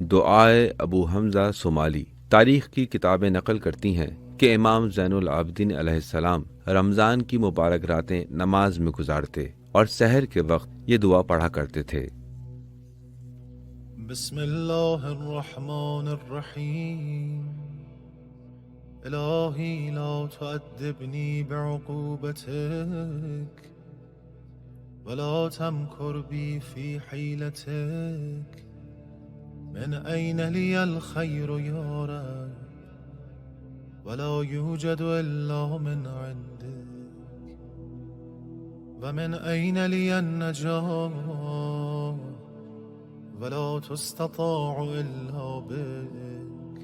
دعائے ابو حمزہ صومالی۔ تاریخ کی کتابیں نقل کرتی ہیں کہ امام زین العابدین علیہ السلام رمضان کی مبارک راتیں نماز میں گزارتے اور سحر کے وقت یہ دعا پڑھا کرتے تھے۔ بسم اللہ الرحمن الرحیم الہی لا تعذبنی بعقوبتک ولا تمکر بی فی حیلتک من أين لي الخير يا رب ولا يوجد إلا من عندك ومن أين لي النجاة ولا تستطاع إلا بك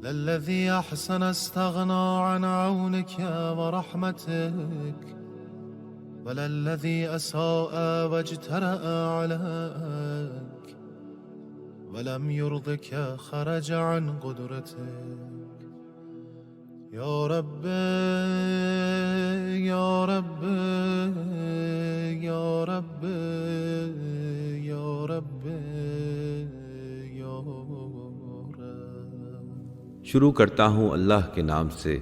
للذي أحسن استغنى عن عونك ورحمتك وللذي أساء واجترأ عليك ولم يرضك خرج عن قدرتك يا رب يا رب يا رب يا رب يا رب۔ شروع کرتا ہوں اللہ کے نام سے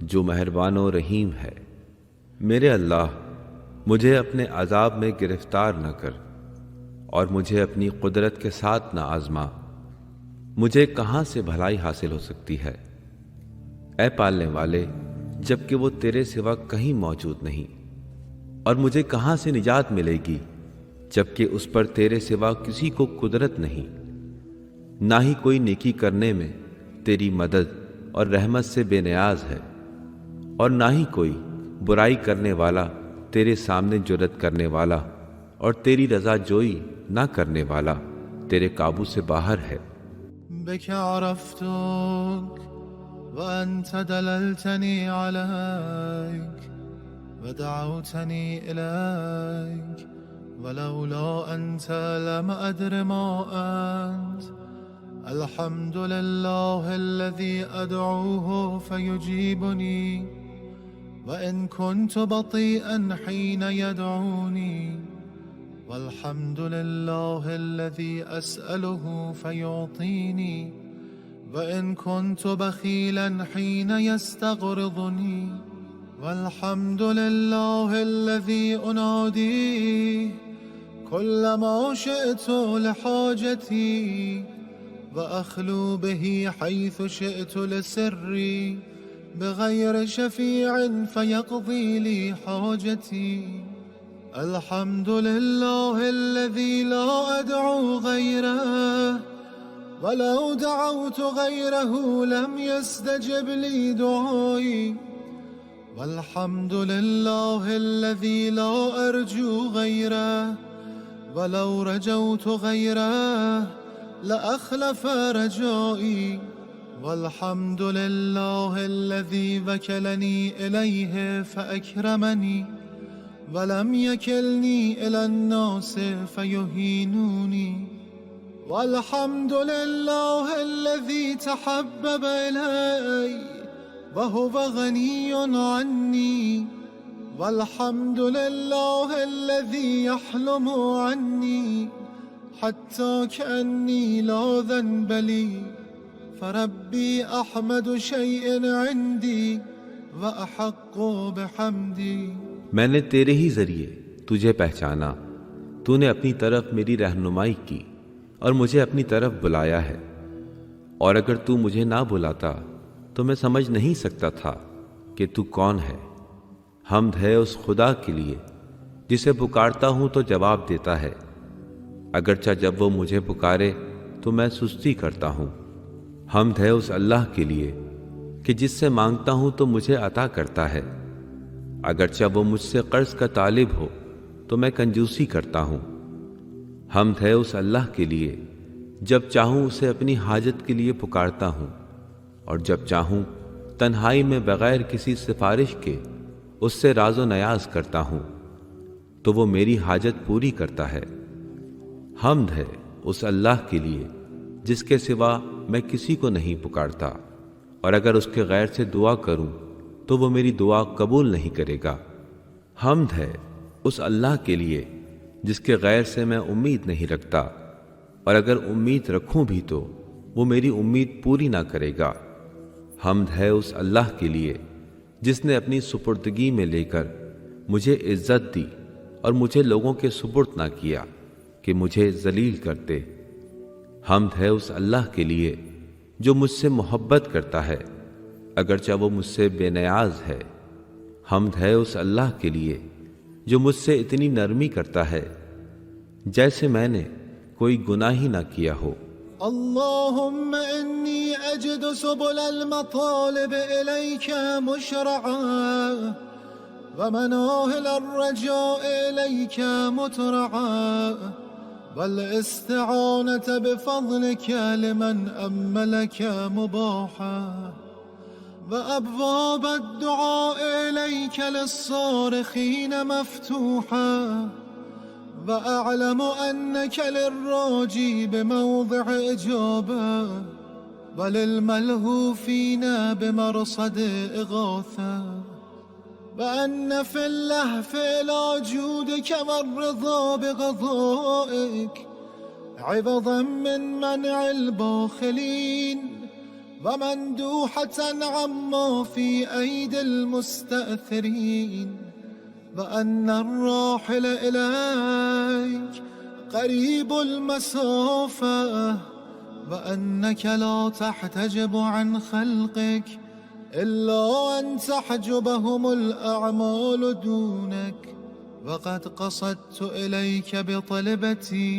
جو مہربان و رحیم ہے۔ میرے اللہ، مجھے اپنے عذاب میں گرفتار نہ کر اور مجھے اپنی قدرت کے ساتھ نہ آزما۔ مجھے کہاں سے بھلائی حاصل ہو سکتی ہے اے پالنے والے، جبکہ وہ تیرے سوا کہیں موجود نہیں، اور مجھے کہاں سے نجات ملے گی جبکہ اس پر تیرے سوا کسی کو قدرت نہیں۔ نہ ہی کوئی نیکی کرنے میں تیری مدد اور رحمت سے بے نیاز ہے، اور نہ ہی کوئی برائی کرنے والا تیرے سامنے جرأت کرنے والا اور تیری رضا جوئی نہ کرنے والا تیرے قابو سے باہر ہے۔ بك عرفتك وأنت دللتني عليك ودعوتني إليك ولولا أنت لم أدر ما أنت الحمد لله الذي أدعوه فيجيبني وإن كنت بطيئا حين يدعوني والحمد لله الذي أسأله فيعطيني وإن كنت بخيلا حين يستغرضني والحمد لله الذي أناديه كلما شئت لحاجتي وأخلو به حيث شئت لسري بغير شفيع فيقضي لي حاجتي الحمد لله الذي لا أدعو غيره ولو دعوت غيره لم يستجب لي دعائي والحمد لله الذي لا أرجو غيره ولو رجوت غيره لأخلف رجائي والحمد لله الذي وكلني إليه فأكرمني ولم يكلني إلى الناس فيهينوني والحمد لله الذي تحبب إلي وهو غني عني والحمد لله الذي يحلم عني حتى كأني لا ذنب لي فربي أحمد شيء عندي وأحق بحمدي۔ میں نے تیرے ہی ذریعے تجھے پہچانا، تو نے اپنی طرف میری رہنمائی کی اور مجھے اپنی طرف بلایا ہے، اور اگر تو مجھے نہ بلاتا تو میں سمجھ نہیں سکتا تھا کہ تو کون ہے۔ حمد ہے اس خدا کے لیے جسے پکارتا ہوں تو جواب دیتا ہے، اگرچہ جب وہ مجھے پکارے تو میں سستی کرتا ہوں۔ حمد ہے اس اللہ کے لیے کہ جس سے مانگتا ہوں تو مجھے عطا کرتا ہے، اگرچہ وہ مجھ سے قرض کا طالب ہو تو میں کنجوسی کرتا ہوں۔ حمد ہے اس اللہ کے لیے جب چاہوں اسے اپنی حاجت کے لیے پکارتا ہوں، اور جب چاہوں تنہائی میں بغیر کسی سفارش کے اس سے راز و نیاز کرتا ہوں تو وہ میری حاجت پوری کرتا ہے۔ حمد ہے اس اللہ کے لیے جس کے سوا میں کسی کو نہیں پکارتا، اور اگر اس کے غیر سے دعا کروں تو وہ میری دعا قبول نہیں کرے گا۔ حمد ہے اس اللہ کے لیے جس کے غیر سے میں امید نہیں رکھتا، اور اگر امید رکھوں بھی تو وہ میری امید پوری نہ کرے گا۔ حمد ہے اس اللہ کے لیے جس نے اپنی سپردگی میں لے کر مجھے عزت دی اور مجھے لوگوں کے سپرد نہ کیا کہ مجھے ذلیل کرتے۔ حمد ہے اس اللہ کے لیے جو مجھ سے محبت کرتا ہے اگرچہ وہ مجھ سے بے نیاز ہے۔ حمد ہے اس اللہ کے لیے جو مجھ سے اتنی نرمی کرتا ہے جیسے میں نے کوئی گناہ ہی نہ کیا ہو۔ اللهم إني أجد سبل المطالب إليك مشرعا ومناهل الرجاء إليك مترعا والاستعانة بفضلك لمن أملك مباحا وأبواب الدعاء إليك للصارخين مفتوحا وأعلم أنك للراجي بموضع إجابة وللملهوفين بمرصد إغاثة وأن في اللهف إلى جودك والرضا بقضائك عوضا من منع الباخلين ومندوحة عما في أيدي المستأثرين وأن الراحل إليك قريب المسافة وأنك لا تحتجب عن خلقك إلا أن تحجبهم الأعمال دونك وقد قصدت إليك بطلبتي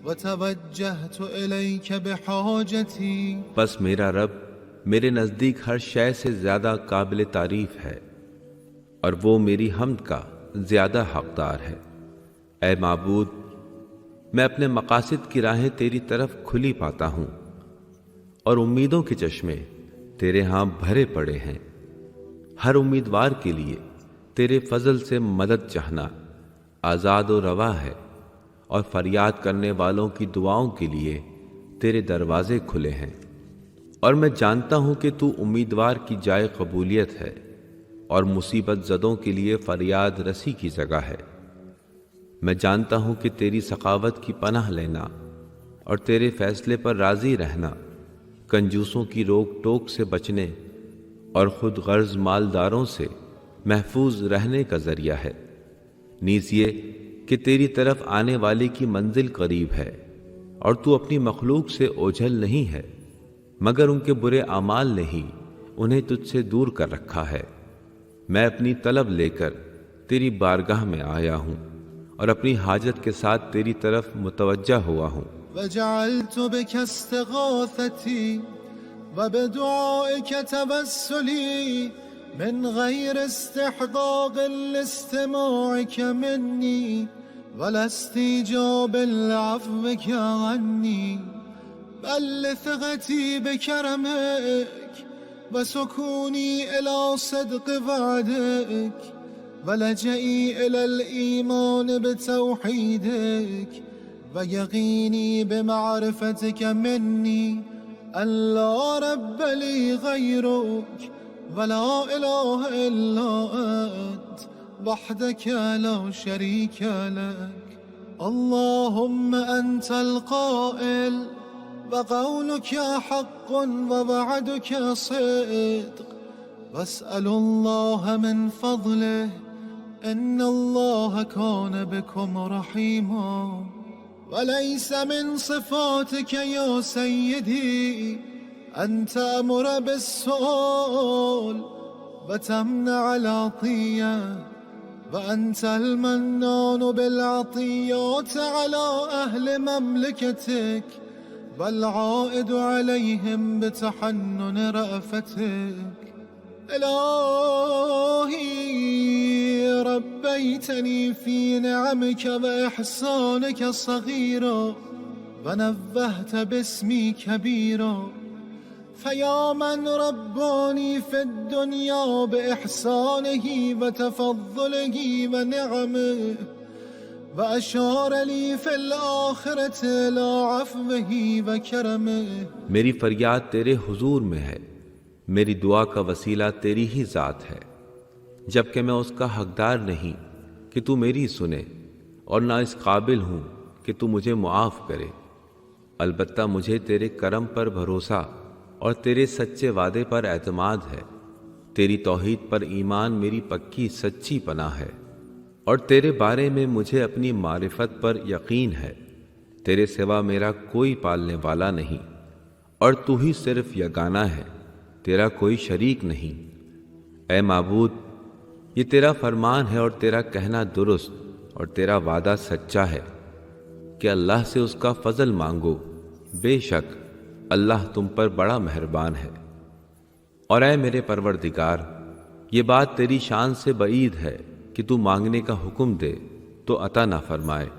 وتوجهت إليك بحاجتي۔ بس میرا رب میرے نزدیک ہر شے سے زیادہ قابل تعریف ہے اور وہ میری حمد کا زیادہ حقدار ہے۔ اے معبود، میں اپنے مقاصد کی راہیں تیری طرف کھلی پاتا ہوں اور امیدوں کے چشمے تیرے ہاں بھرے پڑے ہیں۔ ہر امیدوار کے لیے تیرے فضل سے مدد چاہنا آزاد و روا ہے، اور فریاد کرنے والوں کی دعاؤں کے لیے تیرے دروازے کھلے ہیں۔ اور میں جانتا ہوں کہ تو امیدوار کی جائے قبولیت ہے اور مصیبت زدوں کے لیے فریاد رسی کی جگہ ہے۔ میں جانتا ہوں کہ تیری سخاوت کی پناہ لینا اور تیرے فیصلے پر راضی رہنا کنجوسوں کی روک ٹوک سے بچنے اور خود غرض مالداروں سے محفوظ رہنے کا ذریعہ ہے۔ نیز یہ کہ تیری طرف آنے والے کی منزل قریب ہے اور تو اپنی مخلوق سے اوجھل نہیں ہے، مگر ان کے برے اعمال نے ہی انہیں تجھ سے دور کر رکھا ہے۔ میں اپنی طلب لے کر تیری بارگاہ میں آیا ہوں اور اپنی حاجت کے ساتھ تیری طرف متوجہ ہوا ہوں۔ وجعلت بك استغاثتي وبدعائك توسلي من غير استحقاق لاستماعك مني ولا استيجاب لعفوك عني بل لثقتي بكرمك وسكوني إلى صدق وعدك ولجئي إلى الإيمان بتوحيدك ويقيني بمعرفتك مني أن لا رب لي غيرك ولا إله إلا أنت وحدك لا شريك لك۔ اللهم أنت القائل وقولك حق ووعدك صدق واسأل الله من فضله إن الله كان بكم رحيما۔ وليس من صفاتك يا سيدي أن تأمر بالسؤال وتمنع العطية وأنت المنان بالعطيات على أهل مملكتك والعائد عليهم بتحنن رأفتك۔ إلهي ربيتني في نعمك وإحسانك صغيرا ونبهت باسمي كبيرا، فيا من رباني في الدنيا بإحسانه وتفضله ونعمه وأشار لي في الآخرة إلى عفوه وكرمه۔ میری فریاد تیرے حضور میں ہے، میری دعا کا وسیلہ تیری ہی ذات ہے، جبکہ میں اس کا حقدار نہیں کہ تو میری سنے اور نہ اس قابل ہوں کہ تو مجھے معاف کرے۔ البتہ مجھے تیرے کرم پر بھروسہ اور تیرے سچے وعدے پر اعتماد ہے۔ تیری توحید پر ایمان میری پکی سچی پناہ ہے، اور تیرے بارے میں مجھے اپنی معرفت پر یقین ہے۔ تیرے سوا میرا کوئی پالنے والا نہیں، اور تو ہی صرف یگانہ ہے، تیرا کوئی شریک نہیں۔ اے معبود، یہ تیرا فرمان ہے اور تیرا کہنا درست اور تیرا وعدہ سچا ہے کہ اللہ سے اس کا فضل مانگو، بے شک اللہ تم پر بڑا مہربان ہے۔ اور اے میرے پروردگار، یہ بات تیری شان سے بعید ہے کہ تو مانگنے کا حکم دے تو عطا نہ فرمائے۔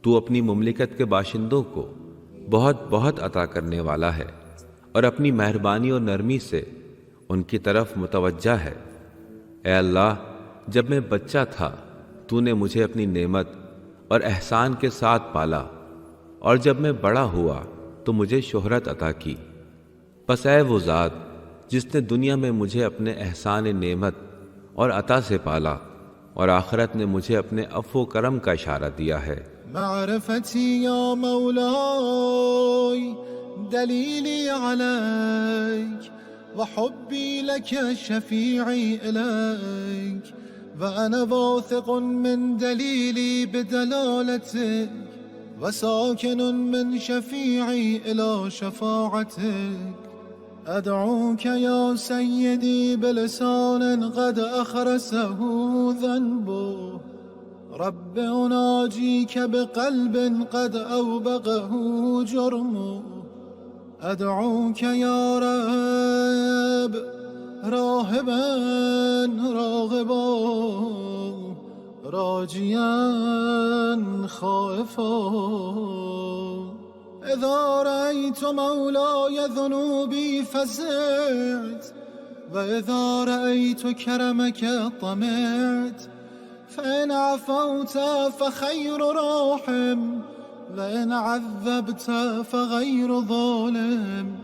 تو اپنی مملکت کے باشندوں کو بہت بہت عطا کرنے والا ہے، اور اپنی مہربانی اور نرمی سے ان کی طرف متوجہ ہے۔ اے اللہ، جب میں بچہ تھا تو نے مجھے اپنی نعمت اور احسان کے ساتھ پالا، اور جب میں بڑا ہوا تو مجھے شہرت عطا کی۔ پس اے وہ ذات جس نے دنیا میں مجھے اپنے احسان نعمت اور عطا سے پالا، اور آخرت نے مجھے اپنے عفو و کرم کا اشارہ دیا ہے۔ معرفتي يا مولاي دليلي عليك، وحبي لك شفيعي إليك، وأنا واثق من دليلي بدلالتك، وساكن من شفيعي إلى شفاعتك. أدعوك يا سيدي بلسان قد أخرسه ذنبه، رب أناجيك بقلب قد أوبقه جرمه. أدعوك يا رب راهبا راغبا راجيا خائفا. إذا رأيت مولاي ذنوبي فزعت، وإذا رأيت كرمك طمعت. فإن عفوت فخير راحم، وإن عذبت فغير ظالم.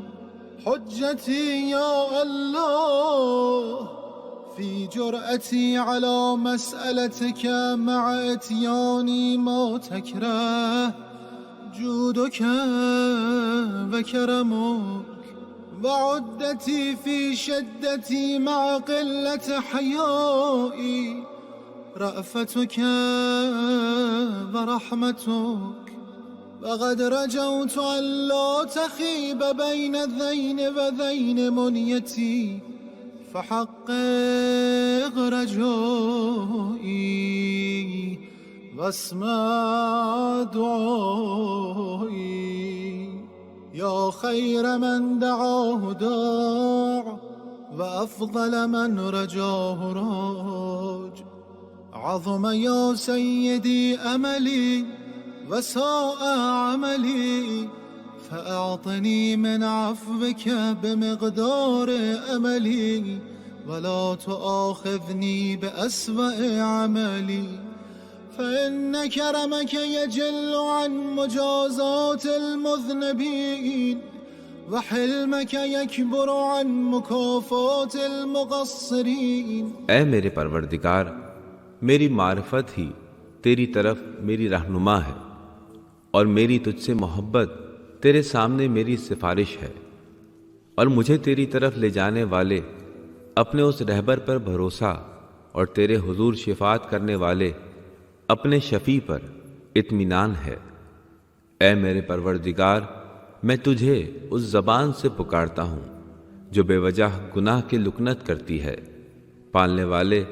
حجتي يا الله في جرأتي على مسألتك مع إتياني ما تكره، جودك وكرمك. وعدتي في شدتي مع قلة حيائي، رأفتك ورحمتك. وقد رجوت أن لا تخيب بين ذين وذين منيتي، فحقق رجائي واسمع دعائي. يا خير من دعاه داع، وأفضل من رجاه راج. عظم يا سيدي أملي وساء عملي، فأعطني من عفوك بمقدار أملي، ولا تؤاخذني بأسوأ عملي. فإن كرمك يجل عن مجازات المذنبين، وحلمك يكبر عن مكافات المقصرين. اے میرے پروردگار، میری معرفت ہی تیری طرف میری رہنما ہے، اور میری تجھ سے محبت تیرے سامنے میری سفارش ہے، اور مجھے تیری طرف لے جانے والے اپنے اس رہبر پر بھروسہ، اور تیرے حضور شفاعت کرنے والے اپنے شفیع پر اطمینان ہے۔ اے میرے پروردگار، میں تجھے اس زبان سے پکارتا ہوں جو بے وجہ گناہ کی لکنت کرتی ہے۔ پالنے والے،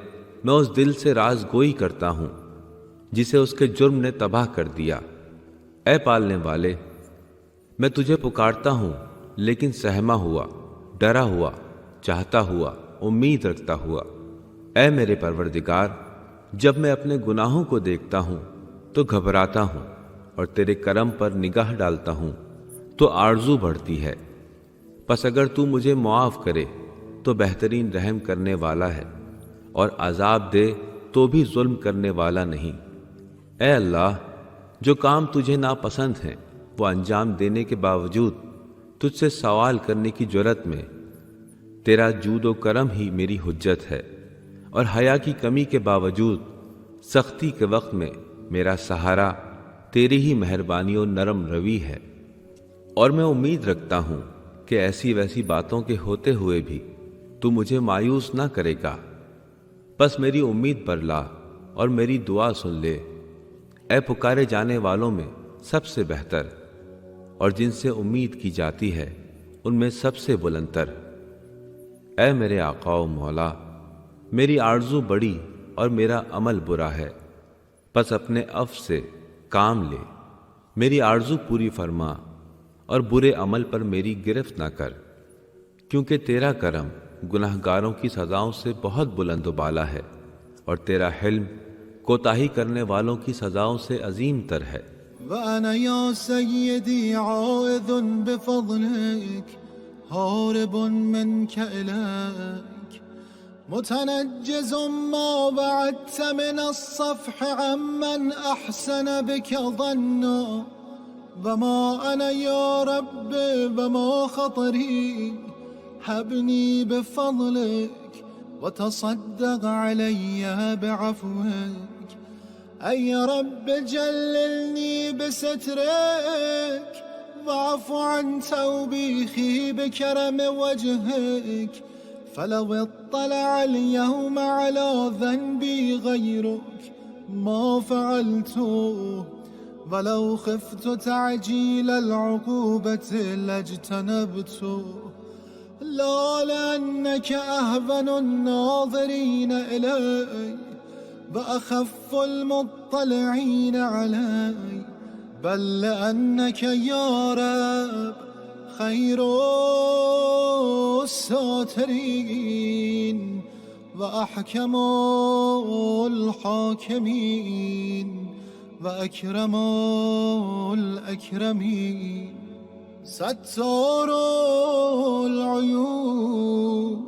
میں اس دل سے راز گوئی کرتا ہوں جسے اس کے جرم نے تباہ کر دیا۔ اے پالنے والے، میں تجھے پکارتا ہوں لیکن سہما ہوا، ڈرا ہوا، چاہتا ہوا، امید رکھتا ہوا۔ اے میرے پروردگار، جب میں اپنے گناہوں کو دیکھتا ہوں تو گھبراتا ہوں، اور تیرے کرم پر نگاہ ڈالتا ہوں تو آرزو بڑھتی ہے۔ پس اگر تو مجھے معاف کرے تو بہترین رحم کرنے والا ہے، اور عذاب دے تو بھی ظلم کرنے والا نہیں۔ اے اللہ، جو کام تجھے ناپسند ہیں وہ انجام دینے کے باوجود تجھ سے سوال کرنے کی جرأت میں تیرا جود و کرم ہی میری حجت ہے، اور حیا کی کمی کے باوجود سختی کے وقت میں میرا سہارا تیری ہی مہربانی و نرم روی ہے۔ اور میں امید رکھتا ہوں کہ ایسی ویسی باتوں کے ہوتے ہوئے بھی تو مجھے مایوس نہ کرے گا۔ بس میری امید پر لا اور میری دعا سن لے، اے پکارے جانے والوں میں سب سے بہتر، اور جن سے امید کی جاتی ہے ان میں سب سے بلندتر۔ اے میرے آقا و مولا، میری آرزو بڑی اور میرا عمل برا ہے، پس اپنے عفو سے کام لے، میری آرزو پوری فرما اور برے عمل پر میری گرفت نہ کر، کیونکہ تیرا کرم گناہ گاروں کی سزاؤں سے بہت بلند و بالا ہے، اور تیرا حلم کوتاہی کرنے والوں کی سزاؤں سے عظیم تر ہے۔ وأنا يا سيدي عائذ بفضلك هارب منك إليك متنجز ما بعدت من الصفح عمن أحسن بك ظنا وما أنا يا رب وما خطري هبني بفضلك وتصدق علي بعفوك أي رب جللني بسترك واعف عن توبيخي بكرم وجهك فلو اطلع اليوم على ذنبي غيرك ما فعلته ولو خفت تعجيل العقوبة لاجتنبته لا لأنك أهون الناظرين إلي وأخف المطلعين علي بل لأنك يا رب خير الساترين وأحكم الحاكمين وأكرم الأكرمين ستار العيوب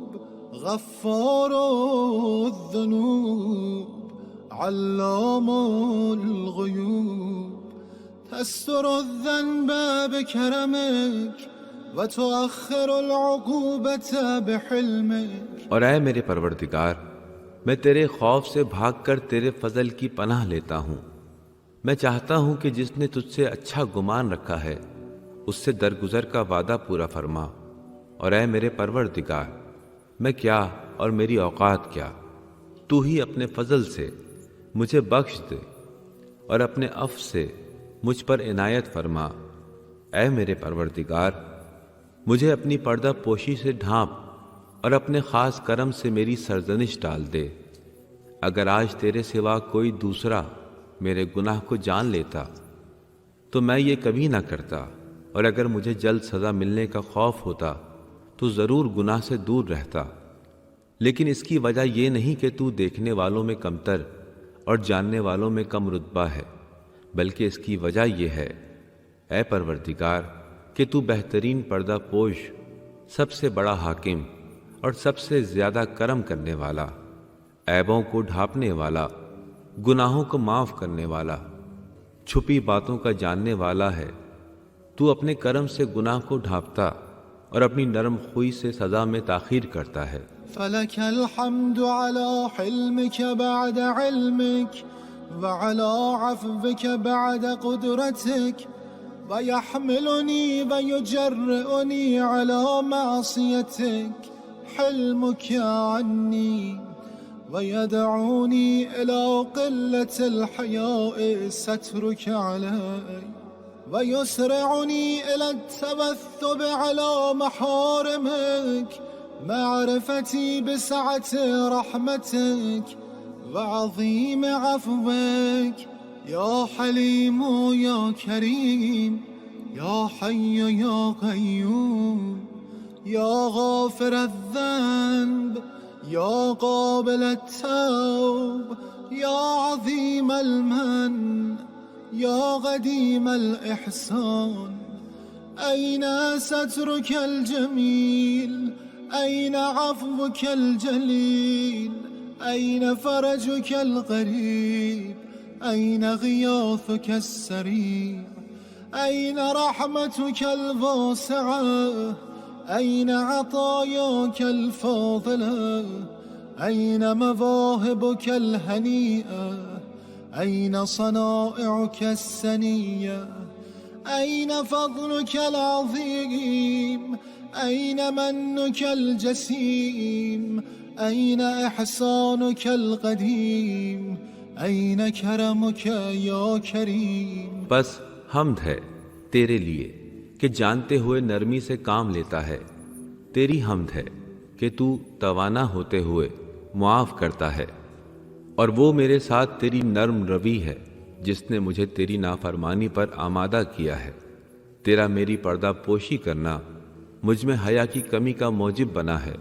غفار الذنوب علام الغيوب تستر الذنب بكرمك وتؤخر العقوبة بحلمك۔ اور اے میرے پروردگار، میں تیرے خوف سے بھاگ کر تیرے فضل کی پناہ لیتا ہوں۔ میں چاہتا ہوں کہ جس نے تجھ سے اچھا گمان رکھا ہے اس سے درگزر کا وعدہ پورا فرما۔ اور اے میرے پروردگار، میں کیا اور میری اوقات کیا، تو ہی اپنے فضل سے مجھے بخش دے اور اپنے عفو سے مجھ پر عنایت فرما۔ اے میرے پروردگار، مجھے اپنی پردہ پوشی سے ڈھانپ اور اپنے خاص کرم سے میری سرزنش ڈال دے۔ اگر آج تیرے سوا کوئی دوسرا میرے گناہ کو جان لیتا تو میں یہ کبھی نہ کرتا، اور اگر مجھے جلد سزا ملنے کا خوف ہوتا تو ضرور گناہ سے دور رہتا، لیکن اس کی وجہ یہ نہیں کہ تو دیکھنے والوں میں کمتر اور جاننے والوں میں کم رتبہ ہے، بلکہ اس کی وجہ یہ ہے اے پروردگار کہ تو بہترین پردہ پوش، سب سے بڑا حاکم اور سب سے زیادہ کرم کرنے والا، عیبوں کو ڈھانپنے والا، گناہوں کو معاف کرنے والا، چھپی باتوں کا جاننے والا ہے۔ تو اپنے کرم سے گناہ کو ڈھانپتا اور اپنی نرم خوئی سے سزا میں تاخیر کرتا ہے۔ فلك الحمد على حلمك بعد علمك وعلى عفوك بعد قدرتك ويحملني ويجرئني على معصيتك حلمك عني ويدعوني إلى قلة الحياء سترك علي ويسرعني إلى التبثب على محارمك معرفتي بسعة رحمتك وعظيم عفوك يا حليم يا كريم يا حي يا قيوم يا غافر الذنب يا قابل التوب يا عظيم المن يا قديم الإحسان أين سترك الجميل أين عفوك الجليل أين فرجك القريب أين غياثك السريع أين رحمتك الواسعة أين عطاياك الفاضلة أين مواهبك الهنيئة أين صنائعك السنية أين فضلك العظيم أين منك الجسيم أين إحسانك القديم أين كرمك يا كريم. بس حمد ہے تیرے لیے کہ جانتے ہوئے نرمی سے کام لیتا ہے، تیری حمد ہے کہ تو توانا ہوتے ہوئے معاف کرتا ہے، اور وہ میرے ساتھ تیری نرم روی ہے جس نے مجھے تیری نافرمانی پر آمادہ کیا ہے. تیرا میری پردہ پوشی کرنا مجھ میں حیا کی کمی کا موجب بنا ہے،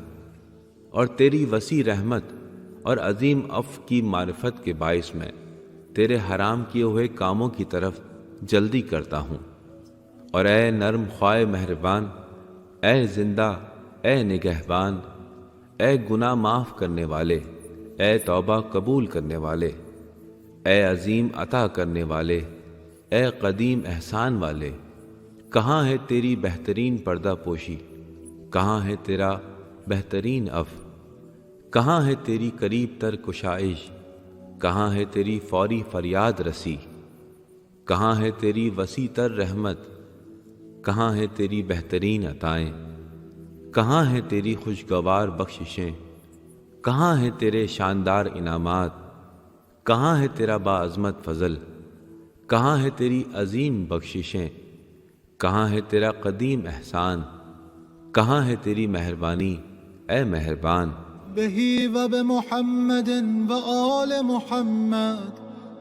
اور تیری وسیع رحمت اور عظیم عفو کی معرفت کے باعث میں تیرے حرام کیے ہوئے کاموں کی طرف جلدی کرتا ہوں. اور اے نرم خواہ مہربان، اے زندہ، اے نگہبان، اے گناہ معاف کرنے والے، اے توبہ قبول کرنے والے، اے عظیم عطا کرنے والے، اے قدیم احسان والے، کہاں ہے تیری بہترین پردہ پوشی؟ کہاں ہے تیرا بہترین عفو؟ کہاں ہے تیری قریب تر کشائش؟ کہاں ہے تیری فوری فریاد رسی؟ کہاں ہے تیری وسیع تر رحمت؟ کہاں ہے تیری بہترین عطائیں؟ کہاں ہے تیری خوشگوار بخششیں؟ کہاں ہے تیرے شاندار انعامات؟ کہاں ہے تیرا باعظمت فضل؟ کہاں ہے تیری عظیم بخششیں؟ کہاں ہے تیرا قدیم احسان؟ کہاں ہے تیری مہربانی اے مہربان؟ به وبمحمد وآل محمد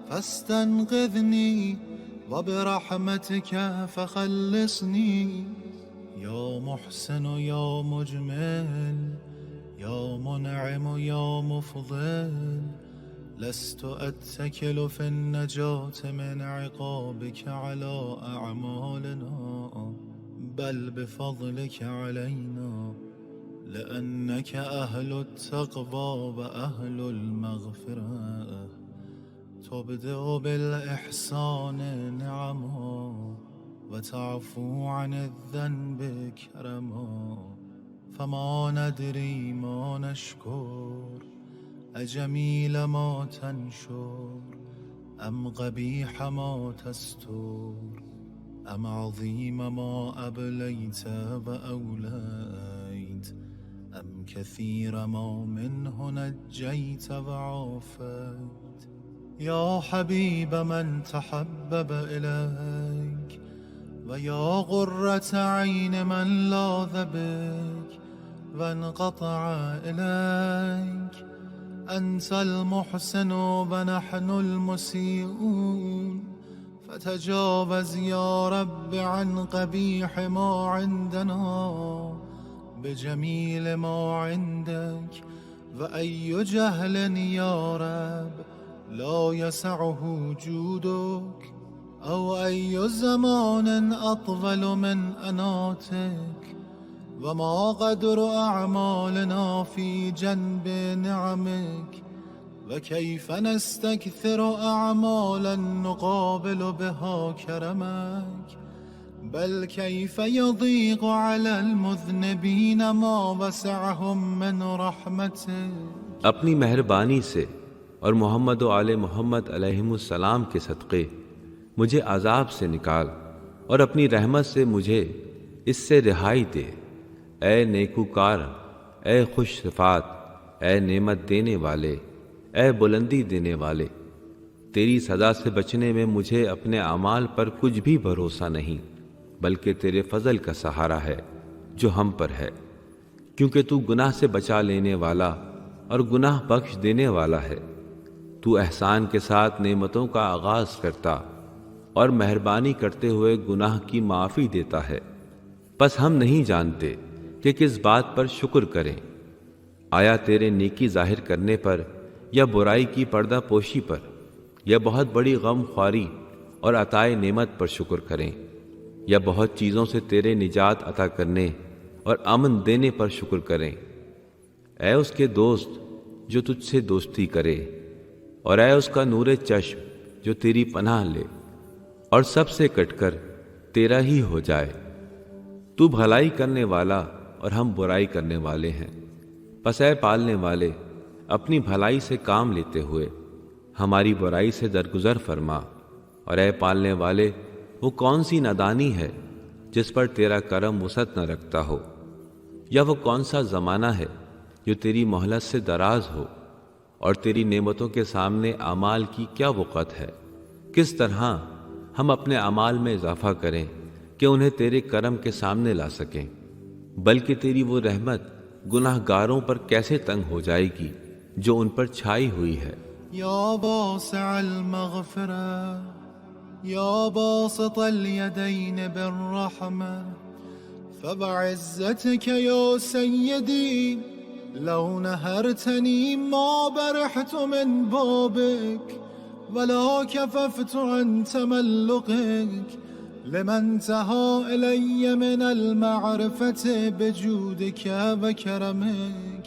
فاستنقذني وبرحمتك فخلصني يا محسن يا مجمل يا منعم يا مفضل لست أتكل في النجاة من عقابك على أعمالنا بل بفضلك علينا لأنك أهل التقوى وأهل المغفرة تبدأ بالإحسان نعما وتعفو عن الذنب كرما فما ندري ما نشكر أجميل ما تنشر أم قبيح ما تستر أم عظيم ما أبليت وأوليت أم كثير ما منه نجيت وعافيت يا حبيب من تحبب إليك ويا غرة عين من لاذ بك وانقطع إليك أنت المحسن ونحن المسيئون فتجاوز يا رب عن قبيح ما عندنا بجميل ما عندك وأي جهل يا رب لا يسعه جودك أو أي زمان أطول من أناتك وما قدر أعمالنا في جنب نعمك وكيف نستكثر أعمالا نقابل بها كرمك بل كيف يضيق على المذنبين ما وسعهم من رحمتك. اپنی مہربانی سے اور محمد و آل محمد علیہم السلام کے صدقے مجھے عذاب سے نکال اور اپنی رحمت سے مجھے اس سے رہائی دے. اے نیکوکار، اے خوش صفات، اے نعمت دینے والے، اے بلندی دینے والے، تیری سزا سے بچنے میں مجھے اپنے اعمال پر کچھ بھی بھروسہ نہیں، بلکہ تیرے فضل کا سہارا ہے جو ہم پر ہے، کیونکہ تو گناہ سے بچا لینے والا اور گناہ بخش دینے والا ہے. تو احسان کے ساتھ نعمتوں کا آغاز کرتا اور مہربانی کرتے ہوئے گناہ کی معافی دیتا ہے. پس ہم نہیں جانتے کہ کس بات پر شکر کریں، آیا تیرے نیکی ظاہر کرنے پر یا برائی کی پردہ پوشی پر، یا بہت بڑی غم خواری اور عطائے نعمت پر شکر کریں، یا بہت چیزوں سے تیرے نجات عطا کرنے اور امن دینے پر شکر کریں. اے اس کے دوست جو تجھ سے دوستی کرے، اور اے اس کا نور چشم جو تیری پناہ لے اور سب سے کٹ کر تیرا ہی ہو جائے. تو بھلائی کرنے والا اور ہم برائی کرنے والے ہیں. پس اے پالنے والے، اپنی بھلائی سے کام لیتے ہوئے ہماری برائی سے درگزر فرما، اور اے پالنے والے، وہ کون سی نادانی ہے جس پر تیرا کرم وسعت نہ رکھتا ہو، یا وہ کون سا زمانہ ہے جو تیری مہلت سے دراز ہو، اور تیری نعمتوں کے سامنے اعمال کی کیا وقت ہے۔ کس طرح ہم اپنے اعمال میں اضافہ کریں کہ انہیں تیرے کرم کے سامنے لا سکیں، بلکہ تیری وہ رحمت گناہ گاروں پر کیسے تنگ ہو جائے گی جو ان پر چھائی ہوئی ہے۔ يا واسع المغفرة يا باسط اليدين بالرحمة فبعزتك يا سيدي لو نهرتني ما برحت من بابك ولا كففت عن تملقك لما انتهى إلي من المعرفة بجودك وكرمك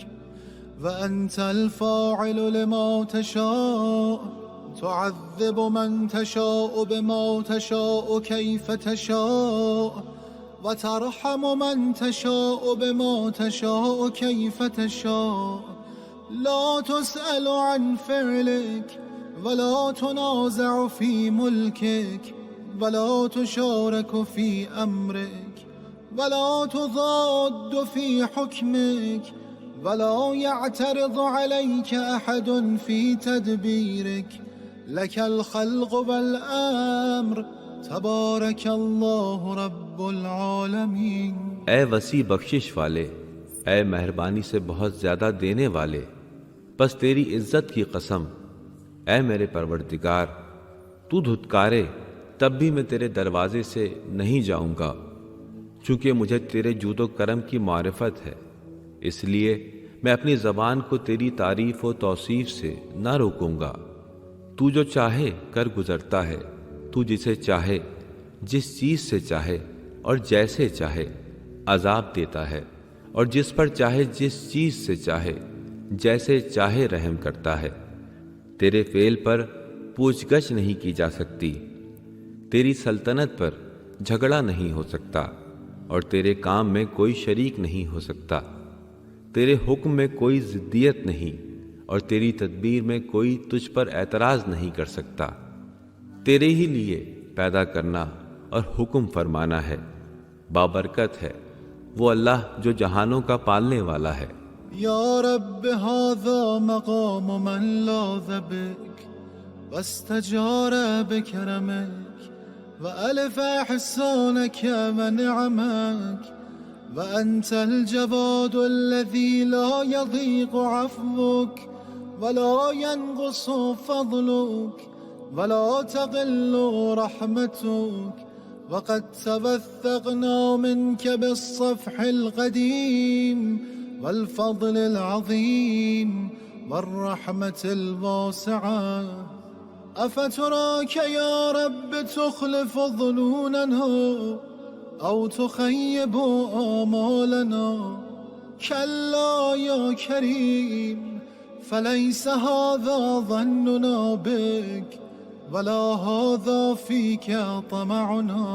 وأنت الفاعل لما تشاء تعذب من تشاء بما تشاء كيف تشاء وترحم من تشاء بما تشاء كيف تشاء لا تسأل عن فعلك ولا تنازع في ملكك ولا تشارك في أمرك ولا تضاد في حكمك ولا يعترض عليك أحد في تدبيرك لك الخلق والأمر تبارك الله رب العالمين۔ اے وسیع بخشش والے، اے مہربانی سے بہت زیادہ دینے والے، بس تیری عزت کی قسم، اے میرے پروردگار، تو دھتکارے تب بھی میں تیرے دروازے سے نہیں جاؤں گا، چونکہ مجھے تیرے جود و کرم کی معرفت ہے، اس لیے میں اپنی زبان کو تیری تعریف و توصیف سے نہ روکوں گا۔ تو جو چاہے کر گزرتا ہے، تو جسے چاہے جس چیز سے چاہے اور جیسے چاہے عذاب دیتا ہے، اور جس پر چاہے جس چیز سے چاہے جیسے چاہے رحم کرتا ہے۔ تیرے فعل پر پوچھ گچھ نہیں کی جا سکتی، تیری سلطنت پر جھگڑا نہیں ہو سکتا، اور تیرے کام میں کوئی شریک نہیں ہو سکتا۔ تیرے حکم میں کوئی ضدیت نہیں، اور تیری تدبیر میں کوئی تجھ پر اعتراض نہیں کر سکتا۔ تیرے ہی لیے پیدا کرنا اور حکم فرمانا ہے، بابرکت ہے وہ اللہ جو جہانوں کا پالنے والا ہے۔ یا رب هذا مقام من لاذ بك واستجار بكرمك وألف إحسانك ونعمك وأنت الجواد الذي لا يضيق عفوك ولا ينقص فضلك ولا تقل رحمتك وقد توثقنا منك بالصفح القديم والفضل العظيم والرحمة الواسعة أفتراك يا رب تخلف ظنوننا أو تخيب آمالنا كلا يا كريم فليس هذا ظننا بك ولا هذا فيك طمعنا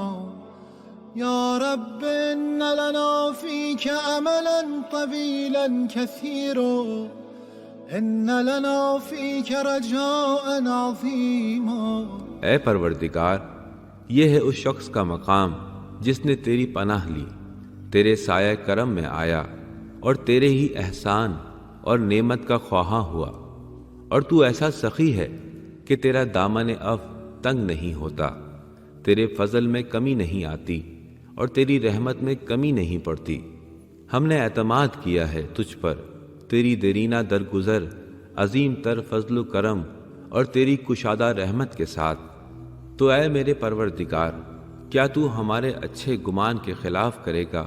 يا رب إن لنا فيك أملا طويلا كثيرا إن لنا فيك رجاء عظيما۔ اے پروردگار، یہ ہے اس شخص کا مقام جس نے تیری پناہ لی، تیرے سایہ کرم میں آیا اور تیرے ہی احسان اور نعمت کا خواہاں ہوا، اور تو ایسا سخی ہے کہ تیرا دامن عفو تنگ نہیں ہوتا، تیرے فضل میں کمی نہیں آتی اور تیری رحمت میں کمی نہیں پڑتی۔ ہم نے اعتماد کیا ہے تجھ پر، تیری دیرینہ درگزر عظیم تر فضل و کرم اور تیری کشادہ رحمت کے ساتھ۔ تو اے میرے پروردگار، کیا تو ہمارے اچھے گمان کے خلاف کرے گا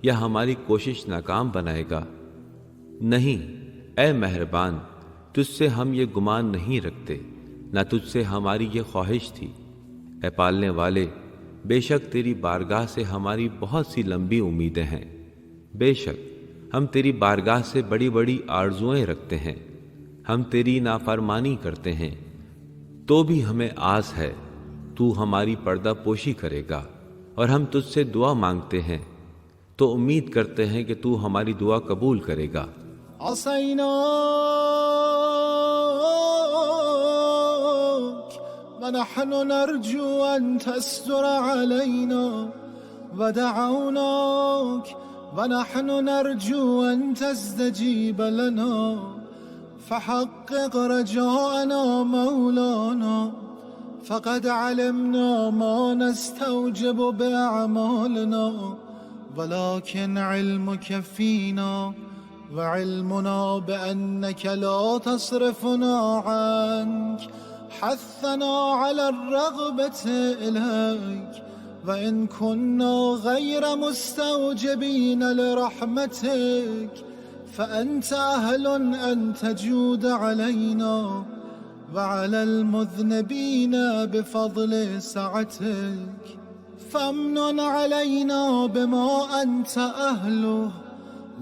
یا ہماری کوشش ناکام بنائے گا؟ نہیں، اے مہربان، تجھ سے ہم یہ گمان نہیں رکھتے، نہ تجھ سے ہماری یہ خواہش تھی۔ اے پالنے والے، بے شک تیری بارگاہ سے ہماری بہت سی لمبی امیدیں ہیں، بے شک ہم تیری بارگاہ سے بڑی بڑی آرزوئیں رکھتے ہیں، ہم تیری نافرمانی کرتے ہیں تو بھی ہمیں آس ہے تو ہماری پردہ پوشی کرے گا، اور ہم تجھ سے دعا مانگتے ہیں تو امید کرتے ہیں کہ تو ہماری دعا قبول کرے گا۔ عصيناك ونحن نرجو أن تستر علينا ودعوناك ونحن نرجو أن تستجيب لنا فحقق رجاءنا مولانا فقد علمنا ما نستوجب بأعمالنا ولكن علمك فينا وعلمنا بأنك لا تصرفنا عنك حثنا على الرغبة إليك وإن كنا غير مستوجبين لرحمتك فأنت أهل أن تجود علينا وعلى المذنبين بفضل سعتك فامنن علينا بما أنت أهله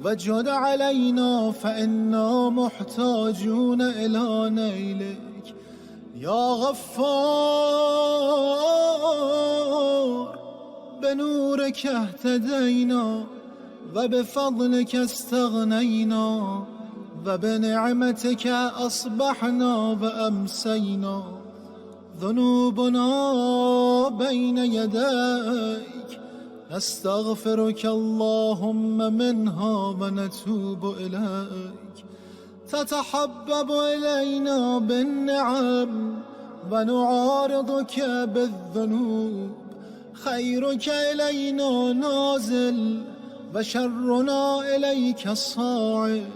وجد علينا فإنا محتاجون إلى نيلك يا غفار بنورك اهتدينا وبفضلك استغنينا وبنعمتك أصبحنا وأمسينا ذنوبنا بين يديك نستغفرك اللهم منها ونتوب إليك تتحبب إلينا بالنعم ونعارضك بالذنوب خيرك إلينا نازل وشرنا إليك صاعد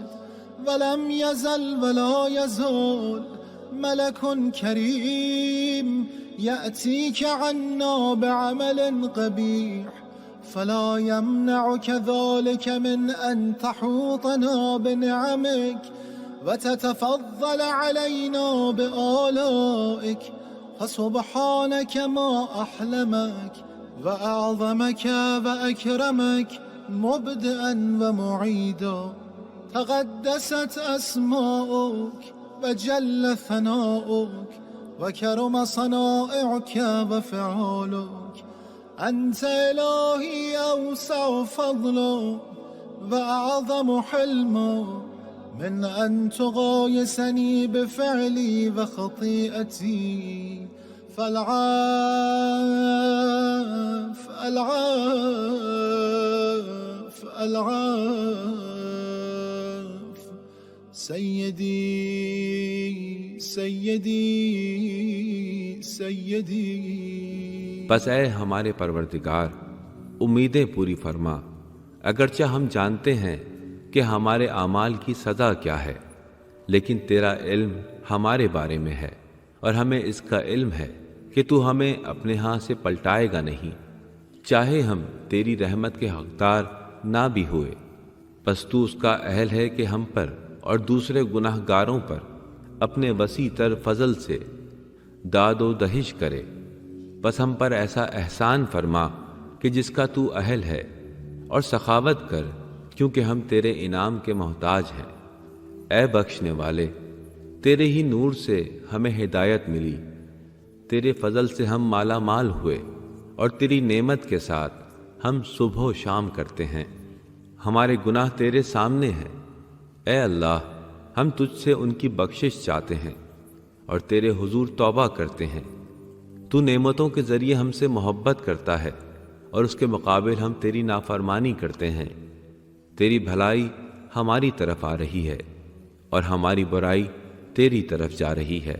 ولم يزل ولا يزال ملك كريم يأتيك عنا بعمل قبيح فلا يمنعك ذلك من أن تحوطنا بنعمك وتتفضل علينا بآلائك فسبحانك ما أحلمك وأعظمك وأكرمك مبدئا ومعيدا تقدست أسماؤك وجل ثناؤك وكرم صنائعك وفعالك أنت إلهي أوسع فضلا وأعظم حلما من أن تغايسني بفعلي وخطيئتي فالعاف العاف العاف سيدي سيدي سيدي بس اے ہمارے پروردگار امیدیں پوری فرما، اگرچہ ہم جانتے ہیں کہ ہمارے اعمال کی سزا کیا ہے، لیکن تیرا علم ہمارے بارے میں ہے اور ہمیں اس کا علم ہے کہ تو ہمیں اپنے ہاں سے پلٹائے گا نہیں، چاہے ہم تیری رحمت کے حقدار نہ بھی ہوئے، بس تو اس کا اہل ہے کہ ہم پر اور دوسرے گناہ گاروں پر اپنے وسیع تر فضل سے داد و دہش کرے، بس ہم پر ایسا احسان فرما کہ جس کا تو اہل ہے، اور سخاوت کر کیونکہ ہم تیرے انعام کے محتاج ہیں۔ اے بخشنے والے، تیرے ہی نور سے ہمیں ہدایت ملی، تیرے فضل سے ہم مالا مال ہوئے، اور تیری نعمت کے ساتھ ہم صبح و شام کرتے ہیں۔ ہمارے گناہ تیرے سامنے ہیں، اے اللہ ہم تجھ سے ان کی بخشش چاہتے ہیں اور تیرے حضور توبہ کرتے ہیں۔ تو نعمتوں کے ذریعے ہم سے محبت کرتا ہے اور اس کے مقابل ہم تیری نافرمانی کرتے ہیں۔ تیری بھلائی ہماری طرف آ رہی ہے اور ہماری برائی تیری طرف جا رہی ہے۔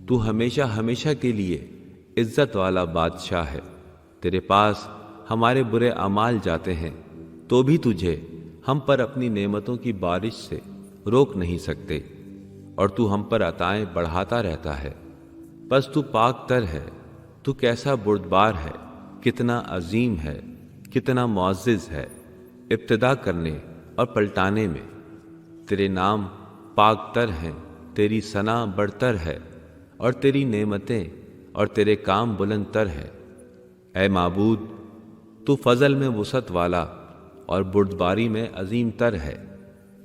تو ہمیشہ ہمیشہ کے لیے عزت والا بادشاہ ہے، تیرے پاس ہمارے برے اعمال جاتے ہیں تو بھی تجھے ہم پر اپنی نعمتوں کی بارش سے روک نہیں سکتے، اور تو ہم پر عطائیں بڑھاتا رہتا ہے۔ بس تو پاک تر ہے، تو کیسا بردبار ہے، کتنا عظیم ہے، کتنا معزز ہے ابتدا کرنے اور پلٹانے میں۔ تیرے نام پاک تر ہیں، تیری ثنا برتر ہے، اور تیری نعمتیں اور تیرے کام بلند تر ہے۔ اے معبود، تو فضل میں وسعت والا اور بردباری میں عظیم تر ہے،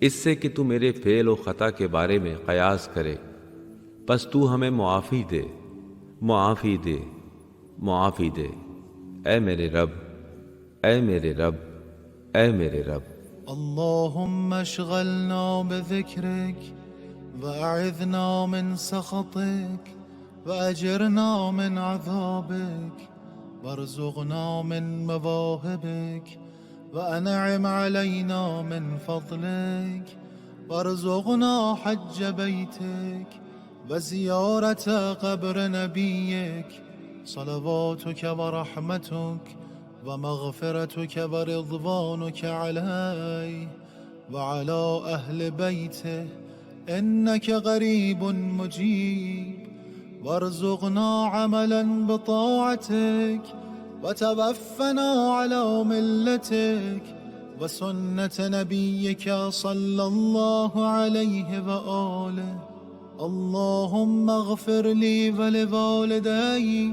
اس سے کہ تو میرے فعل و خطا کے بارے میں قیاس کرے۔ پس تو ہمیں معافی دے، معافی دے، معافی دے، اے میرے رب، اے میرے رب، اے میرے رب۔ اللهم اشغلنا بذكرك وأعذنا من سخطك وأجرنا من عذابك وارزقنا من مواهبك وأنعم علينا من فضلك وارزقنا حج بيتك وزيارة قبر نبيك صلواتك ورحمتك ومغفرتك ورضوانك عليه وعلى أهل بيته إنك قريب مجيب وارزقنا عملا بطاعتك وتوفنا على ملتك وسنة نبيك صلى الله عليه وآله. اللهم اغفر لي ولوالدي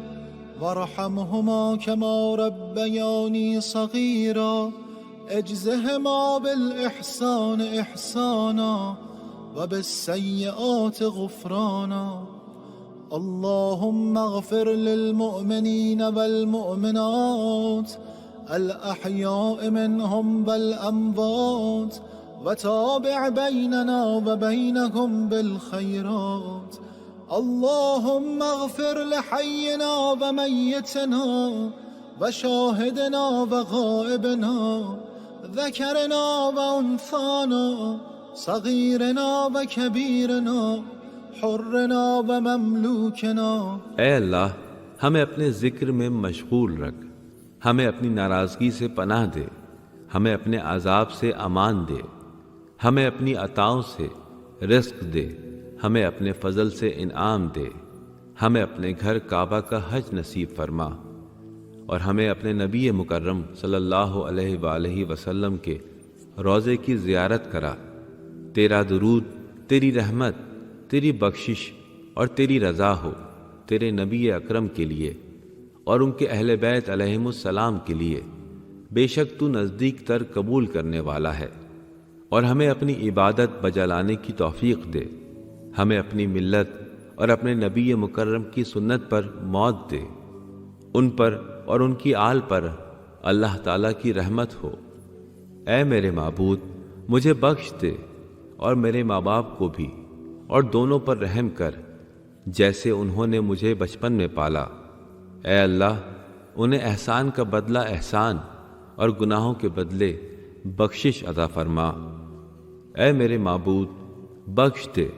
وارحمهما كما ربياني صغيرا اجزهما بالإحسان إحسانا وبالسيئات غفرانا. اللهم اغفر للمؤمنين والمؤمنات الأحياء منهم والأموات وتابع بيننا وبينهم بالخيرات. اللهم اغفر لحينا وميتنا وشاهدنا وغائبنا ذكرنا وأنثانا صغيرنا وكبيرنا حرنا ومملوكنا. اے اللہ ہمیں اپنے ذکر میں مشغول رکھ، ہمیں اپنی ناراضگی سے پناہ دے، ہمیں اپنے عذاب سے امان دے، ہمیں اپنی عطاؤں سے رزق دے، ہمیں اپنے فضل سے انعام دے، ہمیں اپنے گھر کعبہ کا حج نصیب فرما، اور ہمیں اپنے نبی مکرم صلی اللہ علیہ وآلہ وسلم کے روضے کی زیارت کرا۔ تیرا درود، تیری رحمت، تیری بخشش اور تیری رضا ہو تیرے نبی اکرم کے لیے اور ان کے اہل بیت علیہم السلام کے لیے، بے شک تو نزدیک تر قبول کرنے والا ہے۔ اور ہمیں اپنی عبادت بجا لانے کی توفیق دے، ہمیں اپنی ملت اور اپنے نبی مکرم کی سنت پر موت دے، ان پر اور ان کی آل پر اللہ تعالیٰ کی رحمت ہو۔ اے میرے معبود، مجھے بخش دے اور میرے ماں باپ کو بھی، اور دونوں پر رحم کر جیسے انہوں نے مجھے بچپن میں پالا۔ اے اللہ، انہیں احسان کا بدلہ احسان اور گناہوں کے بدلے بخشش عطا فرما۔ اے میرے معبود، بخش دے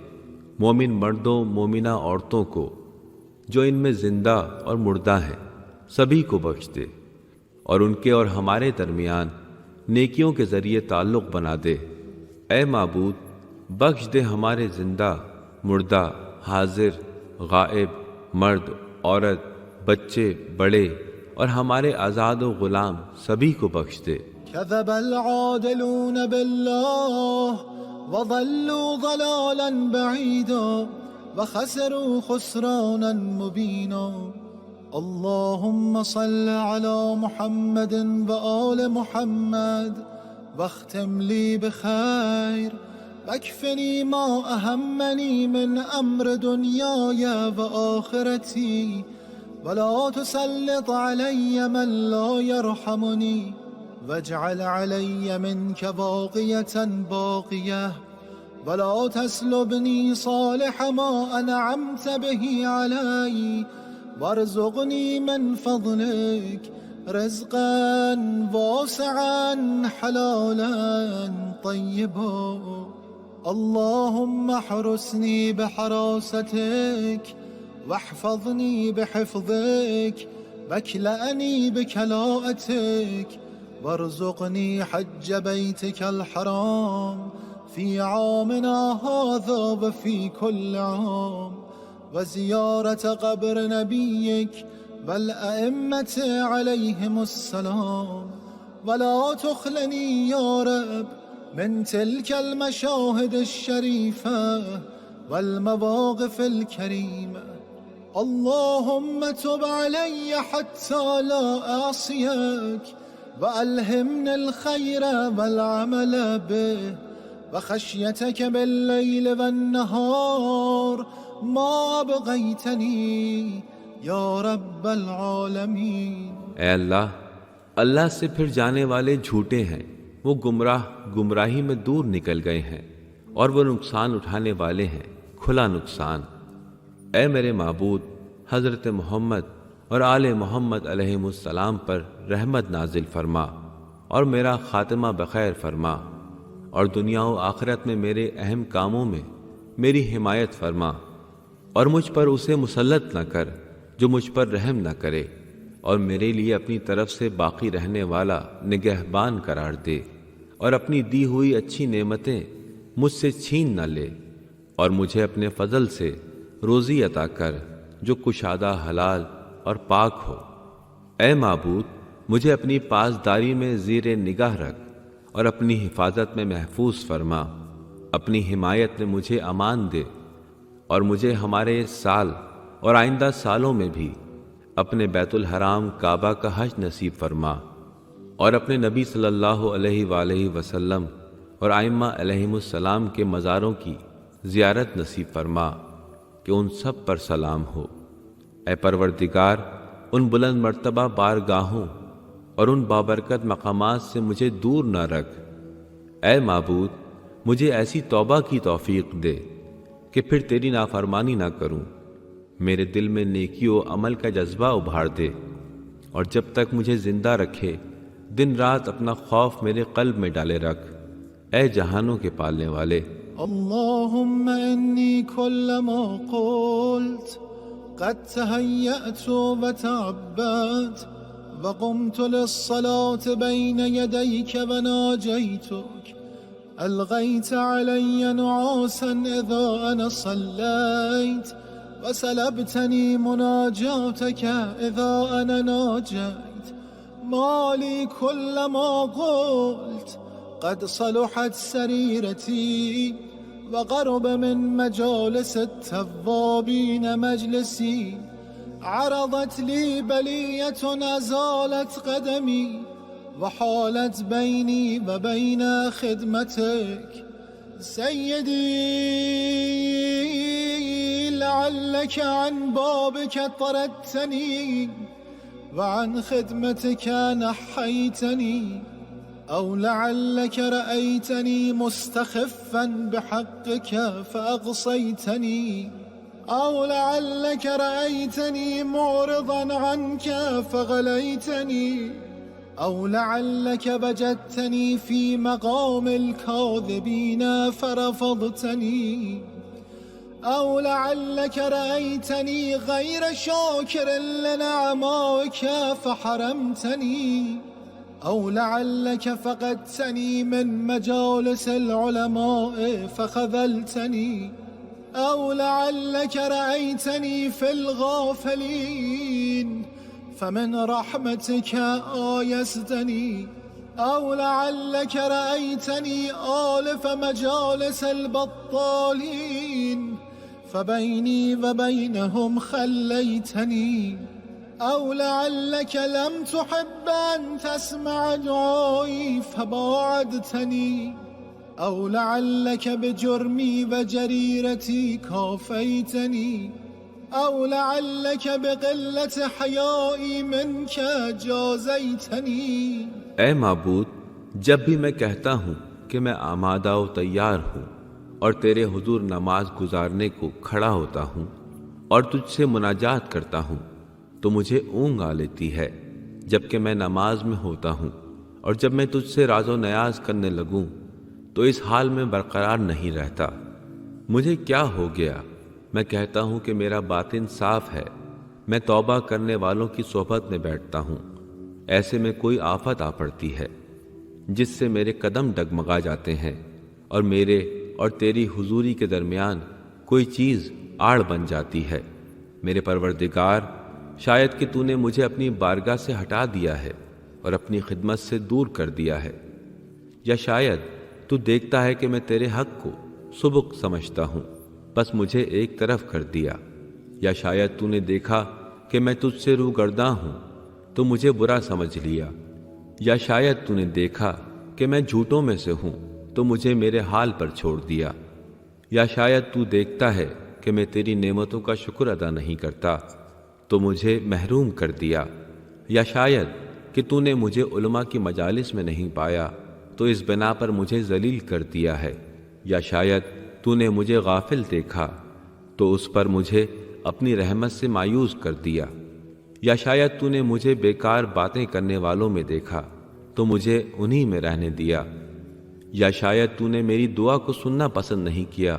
مومن مردوں مومنہ عورتوں کو جو ان میں زندہ اور مردہ ہیں، سبھی کو بخش دے، اور ان کے اور ہمارے درمیان نیکیوں کے ذریعے تعلق بنا دے۔ اے معبود، بخش دے ہمارے زندہ، مردہ، حاضر، غائب، مرد، عورت، بچے، بڑے اور ہمارے آزاد و غلام سبھی کو بخش دے۔ كذب العادلون بالله وضلوا ضلالا بعيدا وخسروا خسرانا مبينا. اللهم صل على محمد وآل محمد واختم لي بخير واكفني ما أهمني من أمر دنياي وآخرتي ولا تسلط علي من لا يرحمني واجعل علي منك باقية باقية ولا تسلبني صالح ما أنعمت به علي وارزقني من فضلك رزقا واسعا حلالا طيبا. اللهم احرسني بحراستك واحفظني بحفظك واكلأني بكلاءتك وارزقني حج بيتك الحرام في عامنا هذا وفي كل عام وزيارة قبر نبيك والأئمة عليهم السلام. ولا تخلني يا رب من تلك المشاهد الشريفة والمواقف الكريمة. اللهم تب علي حتى لا أعصيك وألهمني الخير والعمل به وخشيتك بالليل والنهار ما أبغيتني یا رب العالمین. اے اللہ، اللہ سے پھر جانے والے جھوٹے ہیں، وہ گمراہ گمراہی میں دور نکل گئے ہیں، اور وہ نقصان اٹھانے والے ہیں، کھلا نقصان۔ اے میرے معبود، حضرت محمد اور آل محمد علیہم السلام پر رحمت نازل فرما اور میرا خاتمہ بخیر فرما، اور دنیا و آخرت میں میرے اہم کاموں میں میری حمایت فرما، اور مجھ پر اسے مسلط نہ کر جو مجھ پر رحم نہ کرے، اور میرے لیے اپنی طرف سے باقی رہنے والا نگہبان قرار دے، اور اپنی دی ہوئی اچھی نعمتیں مجھ سے چھین نہ لے، اور مجھے اپنے فضل سے روزی عطا کر جو کشادہ حلال اور پاک ہو۔ اے معبود، مجھے اپنی پاسداری میں زیر نگاہ رکھ اور اپنی حفاظت میں محفوظ فرما، اپنی حمایت میں مجھے امان دے، اور مجھے ہمارے اس سال اور آئندہ سالوں میں بھی اپنے بیت الحرام کعبہ کا حج نصیب فرما، اور اپنے نبی صلی اللہ علیہ وآلہ وسلم اور ائمہ علیہم السلام کے مزاروں کی زیارت نصیب فرما کہ ان سب پر سلام ہو۔ اے پروردگار، ان بلند مرتبہ بارگاہوں اور ان بابرکت مقامات سے مجھے دور نہ رکھ۔ اے معبود، مجھے ایسی توبہ کی توفیق دے کہ پھر تیری نافرمانی نہ کروں، میرے دل میں نیکی و عمل کا جذبہ ابھار دے، اور جب تک مجھے زندہ رکھے دن رات اپنا خوف میرے قلب میں ڈالے رکھ۔ اے جہانوں کے پالنے والے، اللهم إني كلما قلت قد تهيأت وتعبت وقمت للصلاة بين يديك وناجيتك ألغيت علي نعاسا إذا أنا صليت وسلبتني مناجاتك إذا أنا ناجيت ما لي كلما قلت قد صلحت سريرتي وقرب من مجالس التوابين مجلسي عرضت لي بلية أزالت قدمي وحالت بيني وبين خدمتك سيدي لعلك عن بابك طردتني وعن خدمتك نحيتني أو لعلك رأيتني مستخفا بحقك فأغصيتني أو لعلك رأيتني معرضا عنك فغليتني أو لعلك وجدتني في مقام الكاذبين فرفضتني أو لعلك رأيتني غير شاكر لنعمائك فحرمتني أو لعلك فقدتني من مجالس العلماء فخذلتني أو لعلك رأيتني في الغافلين فمن رحمتك آيستني أو لعلك رأيتني آلف مجالس البطالين فبيني وبينهم خليتني أو لعلك لم تحب أن تسمع دعائي فباعدتني أو لعلك بجرمي وجريرتي كافيتني أو لعلك بقلة حيائي منك جازيتني۔ اے معبود، جب بھی میں کہتا ہوں کہ میں آمادہ و تیار ہوں اور تیرے حضور نماز گزارنے کو کھڑا ہوتا ہوں اور تجھ سے مناجات کرتا ہوں تو مجھے اونگ آ لیتی ہے، جبکہ میں نماز میں ہوتا ہوں، اور جب میں تجھ سے راز و نیاز کرنے لگوں تو اس حال میں برقرار نہیں رہتا۔ مجھے کیا ہو گیا؟ میں کہتا ہوں کہ میرا باطن صاف ہے، میں توبہ کرنے والوں کی صحبت میں بیٹھتا ہوں، ایسے میں کوئی آفت آ پڑتی ہے جس سے میرے قدم ڈگمگا جاتے ہیں، اور میرے اور تیری حضوری کے درمیان کوئی چیز آڑ بن جاتی ہے۔ میرے پروردگار، شاید کہ تو نے مجھے اپنی بارگاہ سے ہٹا دیا ہے اور اپنی خدمت سے دور کر دیا ہے، یا شاید تو دیکھتا ہے کہ میں تیرے حق کو سبک سمجھتا ہوں بس مجھے ایک طرف کر دیا، یا شاید تو نے دیکھا کہ میں تجھ سے روگرداں ہوں تو مجھے برا سمجھ لیا، یا شاید تو نے دیکھا کہ میں جھوٹوں میں سے ہوں تو مجھے میرے حال پر چھوڑ دیا، یا شاید تو دیکھتا ہے کہ میں تیری نعمتوں کا شکر ادا نہیں کرتا تو مجھے محروم کر دیا، یا شاید کہ تو نے مجھے علماء کی مجالس میں نہیں پایا تو اس بنا پر مجھے ذلیل کر دیا ہے، یا شاید تو نے مجھے غافل دیکھا تو اس پر مجھے اپنی رحمت سے مایوس کر دیا، یا شاید تو نے مجھے بیکار باتیں کرنے والوں میں دیکھا تو مجھے انہی میں رہنے دیا، یا شاید تو نے میری دعا کو سننا پسند نہیں کیا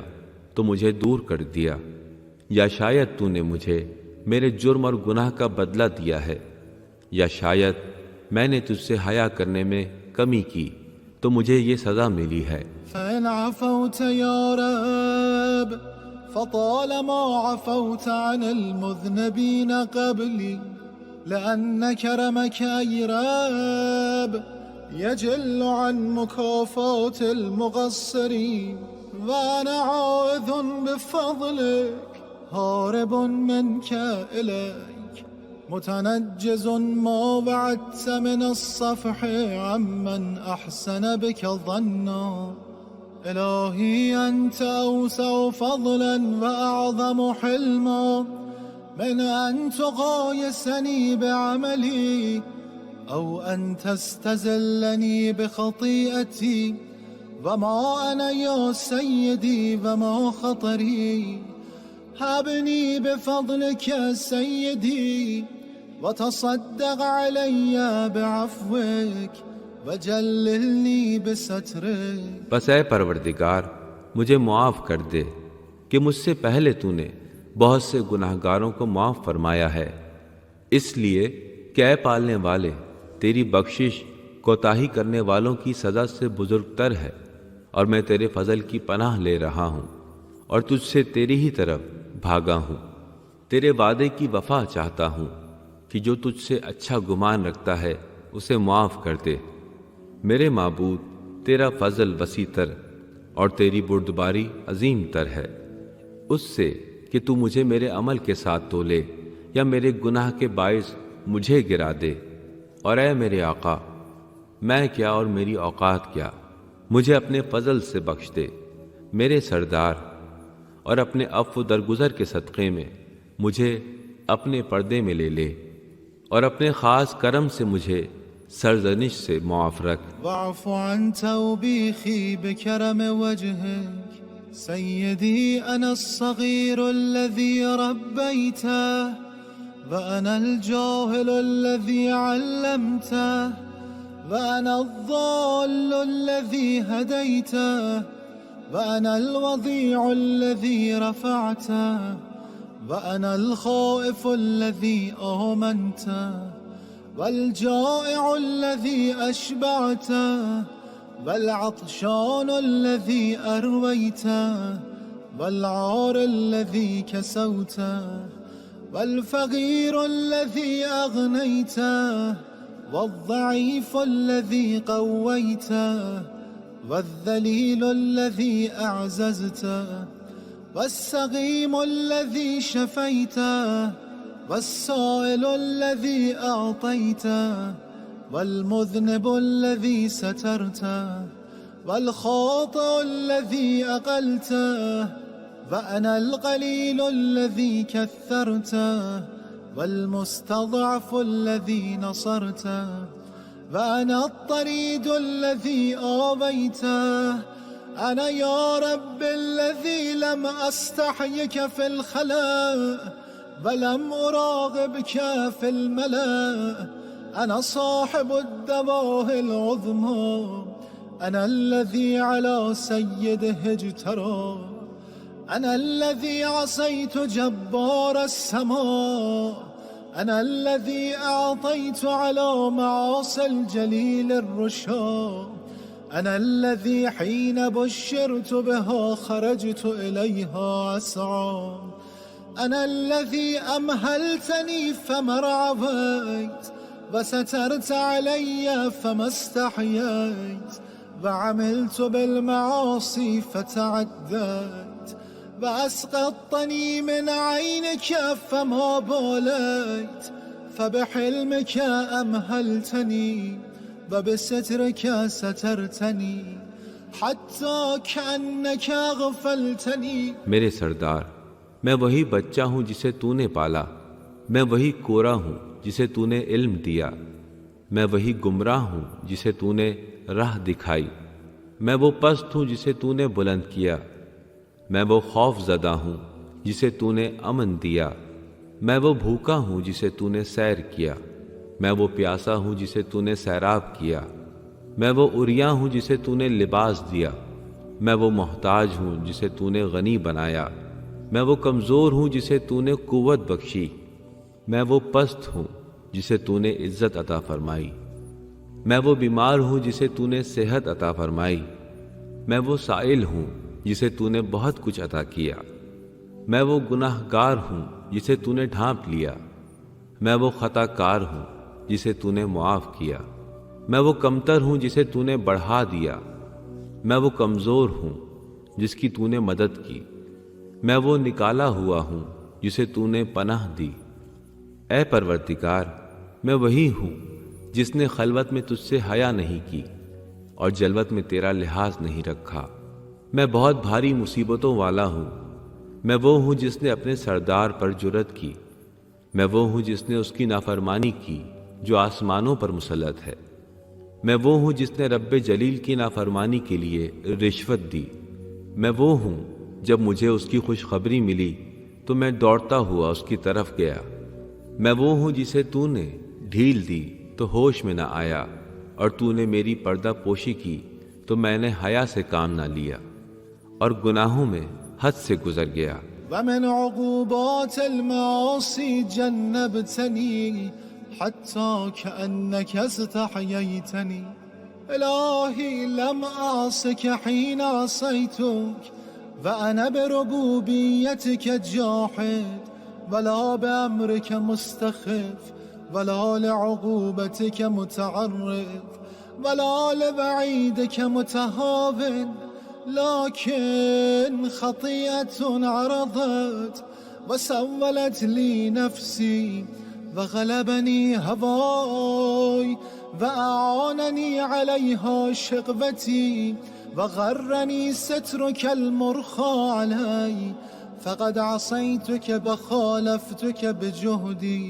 تو مجھے دور کر دیا، یا شاید تو نے مجھے میرے جرم اور گناہ کا بدلہ دیا ہے، یا شاید میں نے تجھ سے حیا کرنے میں کمی کی تو مجھے یہ سزا ملی ہے۔ فإن عفوت يا رب فطالما عفوت عن المذنبين قبلي لأن كرمك أي رب يجل عن مكافات المقصرين وأنا عائذ بفضلك هارب منك إليك متنجز ما وعدت من الصفح عمن أحسن بك ظنا إلهي أنت أوسع فضلا وأعظم حلما من أن تقايسني بعملي أو أن تستزلني بخطيئتي وما أنا يا سيدي وما خطري هبني بفضلك سيدي وتصدق علي بعفوك وجللني بسترك۔ بس اے پروردگار مجھے معاف کر دے کہ مجھ سے پہلے تو نے بہت سے گناہ گاروں کو معاف فرمایا ہے، اس لیے کہ اے پالنے والے تیری بخشش کوتاہی کرنے والوں کی سزا سے بزرگ تر ہے، اور میں تیرے فضل کی پناہ لے رہا ہوں اور تجھ سے تیری ہی طرف بھاگا ہوں۔ تیرے وعدے کی وفا چاہتا ہوں کہ جو تجھ سے اچھا گمان رکھتا ہے اسے معاف کر دے۔ میرے معبود تیرا فضل وسیع تر اور تیری بردباری عظیم تر ہے، اس سے کہ تو مجھے میرے عمل کے ساتھ تولے یا میرے گناہ کے باعث مجھے گرا دے۔ اور اے میرے آقا، میں کیا اور میری اوقات کیا، مجھے اپنے فضل سے بخش دے۔ میرے سردار، اور اپنے عفو درگزر کے صدقے میں مجھے اپنے پردے میں لے لے، اور اپنے خاص کرم سے مجھے سرزنش سے معاف رکھ۔ واعف عن توبيخي بكرم وجهك سيدي أنا الصغير الذي ربيته وأنا الجاهل الذي علمته وأنا الضال الذي هديته وأنا الوضيع الذي رفعته وأنا الخائف الذي آمنته والجائع الذي أشبعته والعطشان الذي أرويته والعار الذي كسوته والفقير الذي أغنيته والضعيف الذي قويته والذليل الذي أعززته والسقيم الذي شفيته والسائل الذي أعطيته والمذنب الذي سترته والخاطئ الذي أقلته وأنا القليل الذي كثرته والمستضعف الذي نصرته وأنا الطريد الذي آويته أنا يا رب الذي لم أستحيك في الخلاء ولم أراغبك في الملأ أنا صاحب الدواهي العظمى أنا الذي على سيده اجترى أنا الذي عصيت جبار السماء أنا الذي أعطيت على معاصي الجليل الرشا أنا الذي حين بشرت بها خرجت إليها أسعى أنا الذي أمهلتني فما رعبيت وسترت علي فما استحييت وعملت بالمعاصي فتعديت وأسقطتني من عينك فما باليت فبحلمك أمهلتني وبسترك سترتني حتى كأنك غفلتني۔ میرے سردار، میں وہی بچہ ہوں جسے تو نے پالا، میں وہی کورا ہوں جسے تو نے علم دیا، میں وہی گمراہ ہوں جسے تو نے راہ دکھائی، میں وہ پست ہوں جسے تو نے بلند کیا، میں وہ خوف زدہ ہوں جسے تو نے امن دیا، میں وہ بھوکا ہوں جسے تو نے سیر کیا، میں وہ پیاسا ہوں جسے تو نے سیراب کیا، میں وہ عریاں ہوں جسے تو نے لباس دیا، میں وہ محتاج ہوں جسے تو نے غنی بنایا، میں وہ کمزور ہوں جسے تو نے قوت بخشی، میں وہ پست ہوں جسے تو نے عزت عطا فرمائی، میں وہ بیمار ہوں جسے تو نے صحت عطا فرمائی، میں وہ سائل ہوں جسے تو نے بہت کچھ عطا کیا، میں وہ گناہ گار ہوں جسے تو نے ڈھانپ لیا، میں وہ خطا کار ہوں جسے تو نے معاف کیا، میں وہ کمتر ہوں جسے تو نے بڑھا دیا، میں وہ کمزور ہوں جس کی تو نے مدد کی، میں وہ نکالا ہوا ہوں جسے تو نے پناہ دی۔ اے پروردگار، میں وہی ہوں جس نے خلوت میں تجھ سے حیا نہیں کی اور جلوت میں تیرا لحاظ نہیں رکھا۔ میں بہت بھاری مصیبتوں والا ہوں، میں وہ ہوں جس نے اپنے سردار پر جرأت کی، میں وہ ہوں جس نے اس کی نافرمانی کی جو آسمانوں پر مسلط ہے، میں وہ ہوں جس نے رب جلیل کی نافرمانی کے لیے رشوت دی، میں وہ ہوں جب مجھے اس کی خوشخبری ملی تو میں دوڑتا ہوا اس کی طرف گیا، میں وہ ہوں جسے تو نے ڈھیل دی تو ہوش میں نہ آیا، اور تو نے میری پردہ پوشی کی تو میں نے حیا سے کام نہ لیا اور گناہوں میں حد سے گزر گیا۔ ومن عقوبات المعاصي جنبتني حتى كأنك استحييتني إلهي لم أعصك حين عصيتك وأنا بربوبيتك جاحد ولا بأمرك مستخف ولا لعقوبتك متعرض ولا لوعيدك متهاون، لكن خطيئة عرضت وسولت لي نفسي وغلبني هواي وأعانني عليها شقوتي وغرني سترك المرخى علي، فقد عصيتك وخالفتك بجهدي،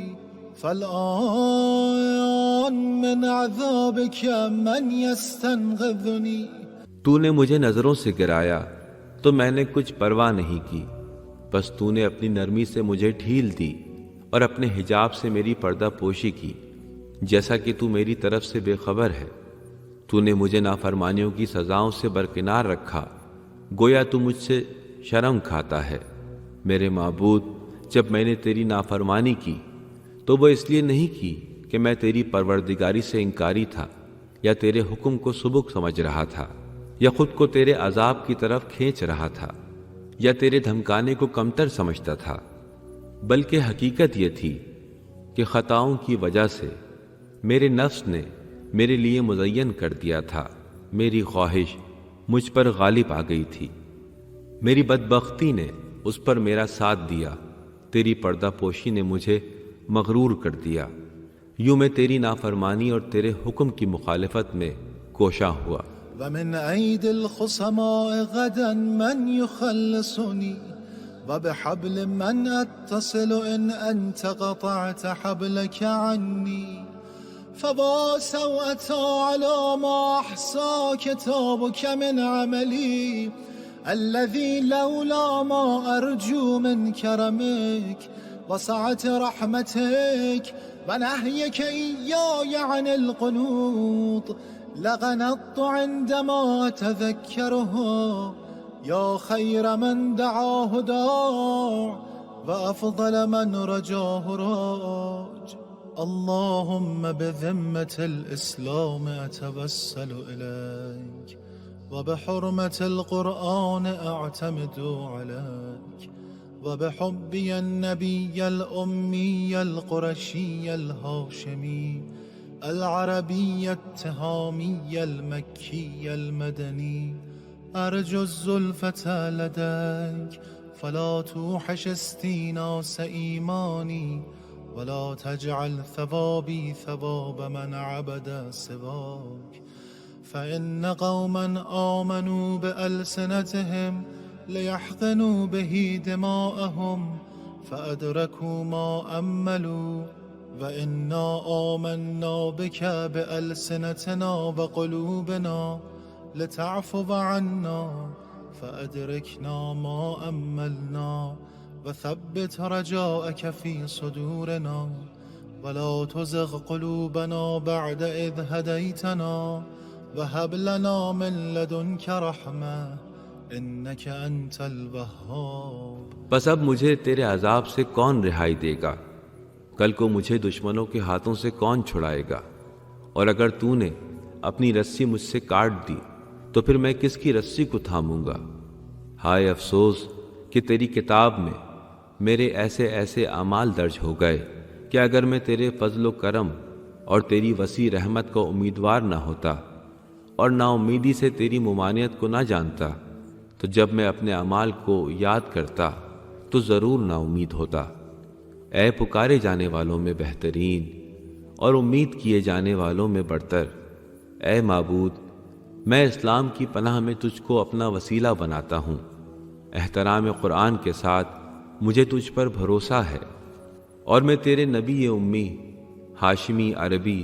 فالآن من عذابك من يستنقذني۔ تو نے مجھے نظروں سے گرایا تو میں نے کچھ پرواہ نہیں کی، بس تو نے اپنی نرمی سے مجھے ڈھیل دی اور اپنے حجاب سے میری پردہ پوشی کی، جیسا کہ تو میری طرف سے بے خبر ہے۔ تو نے مجھے نافرمانیوں کی سزاؤں سے برکنار رکھا، گویا تو مجھ سے شرم کھاتا ہے۔ میرے معبود، جب میں نے تیری نافرمانی کی تو وہ اس لیے نہیں کی کہ میں تیری پروردگاری سے انکاری تھا یا تیرے حکم کو سبک سمجھ رہا تھا یا خود کو تیرے عذاب کی طرف کھینچ رہا تھا یا تیرے دھمکانے کو کمتر سمجھتا تھا، بلکہ حقیقت یہ تھی کہ خطاؤں کی وجہ سے میرے نفس نے میرے لیے مزین کر دیا تھا، میری خواہش مجھ پر غالب آ گئی تھی، میری بدبختی نے اس پر میرا ساتھ دیا، تیری پردہ پوشی نے مجھے مغرور کر دیا، یوں میں تیری نافرمانی اور تیرے حکم کی مخالفت میں کوشاں ہوا۔ ومن عيد الخصماء غدا من يخلصني وبحبل من أتصل إن أنت قطعت حبلك عني، فوا سوءة على ما أحصى كتابك من عملي الذي لولا ما أرجو من كرمك وسعة رحمتك ونهيك إياي عن القنوط لغنطت عندما أتذكرها، يا خير من دعاه داع وأفضل من رجاه راج، اللهم بذمة الإسلام أتوسل إليك وبحرمة القرآن أعتمد عليك وبحبي النبي الأمي القرشي الهاشمي العربي التهامي المكي المدني، أرجو الزلفة لديك فلا توحش استيناس إيماني ولا تجعل ثوابي ثواب من عبد سواك، فإن قوما آمنوا بألسنتهم ليحقنوا به دماءهم فأدركوا ما أملوا، وإنا آمنا بك بألسنتنا وقلوبنا لتعفو عنا فأدركنا ما أملنا وثبت رجاءك في صدورنا ولا تزغ قلوبنا بعد إذ هديتنا وهب لنا من لدنك رحمة إنك أنت الوهاب. بس اب مجھے تیرے عذاب سے کون رہائی دے گا؟ کل کو مجھے دشمنوں کے ہاتھوں سے کون چھڑائے گا؟ اور اگر تو نے اپنی رسی مجھ سے کاٹ دی تو پھر میں کس کی رسی کو تھاموں گا؟ ہائے افسوس کہ تیری کتاب میں میرے ایسے ایسے اعمال درج ہو گئے کہ اگر میں تیرے فضل و کرم اور تیری وسیع رحمت کا امیدوار نہ ہوتا اور نا امیدی سے تیری ممانعت کو نہ جانتا تو جب میں اپنے اعمال کو یاد کرتا تو ضرور نا امید ہوتا. اے پکارے جانے والوں میں بہترین اور امید کیے جانے والوں میں برتر، اے معبود، میں اسلام کی پناہ میں تجھ کو اپنا وسیلہ بناتا ہوں. احترام قرآن کے ساتھ مجھے تجھ پر بھروسہ ہے اور میں تیرے نبی امی ہاشمی عربی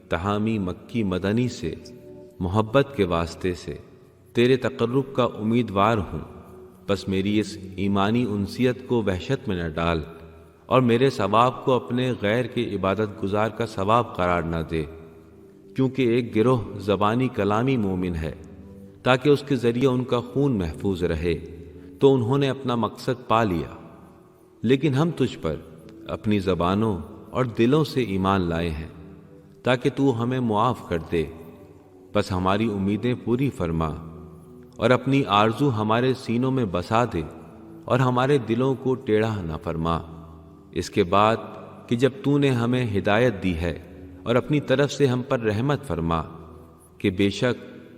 تہامی مکی مدنی سے محبت کے واسطے سے تیرے تقرب کا امیدوار ہوں. بس میری اس ایمانی انسیت کو وحشت میں نہ ڈال اور میرے ثواب کو اپنے غیر کے عبادت گزار کا ثواب قرار نہ دے، کیونکہ ایک گروہ زبانی کلامی مومن ہے تاکہ اس کے ذریعے ان کا خون محفوظ رہے، تو انہوں نے اپنا مقصد پا لیا. لیکن ہم تجھ پر اپنی زبانوں اور دلوں سے ایمان لائے ہیں تاکہ تو ہمیں معاف کر دے. بس ہماری امیدیں پوری فرما اور اپنی آرزو ہمارے سینوں میں بسا دے اور ہمارے دلوں کو ٹیڑھا نہ فرما. اس کے بعد کہ جب تو نے ہمیں ہدایت دی ہے اور اپنی طرف سے ہم پر رحمت فرما کہ بے شک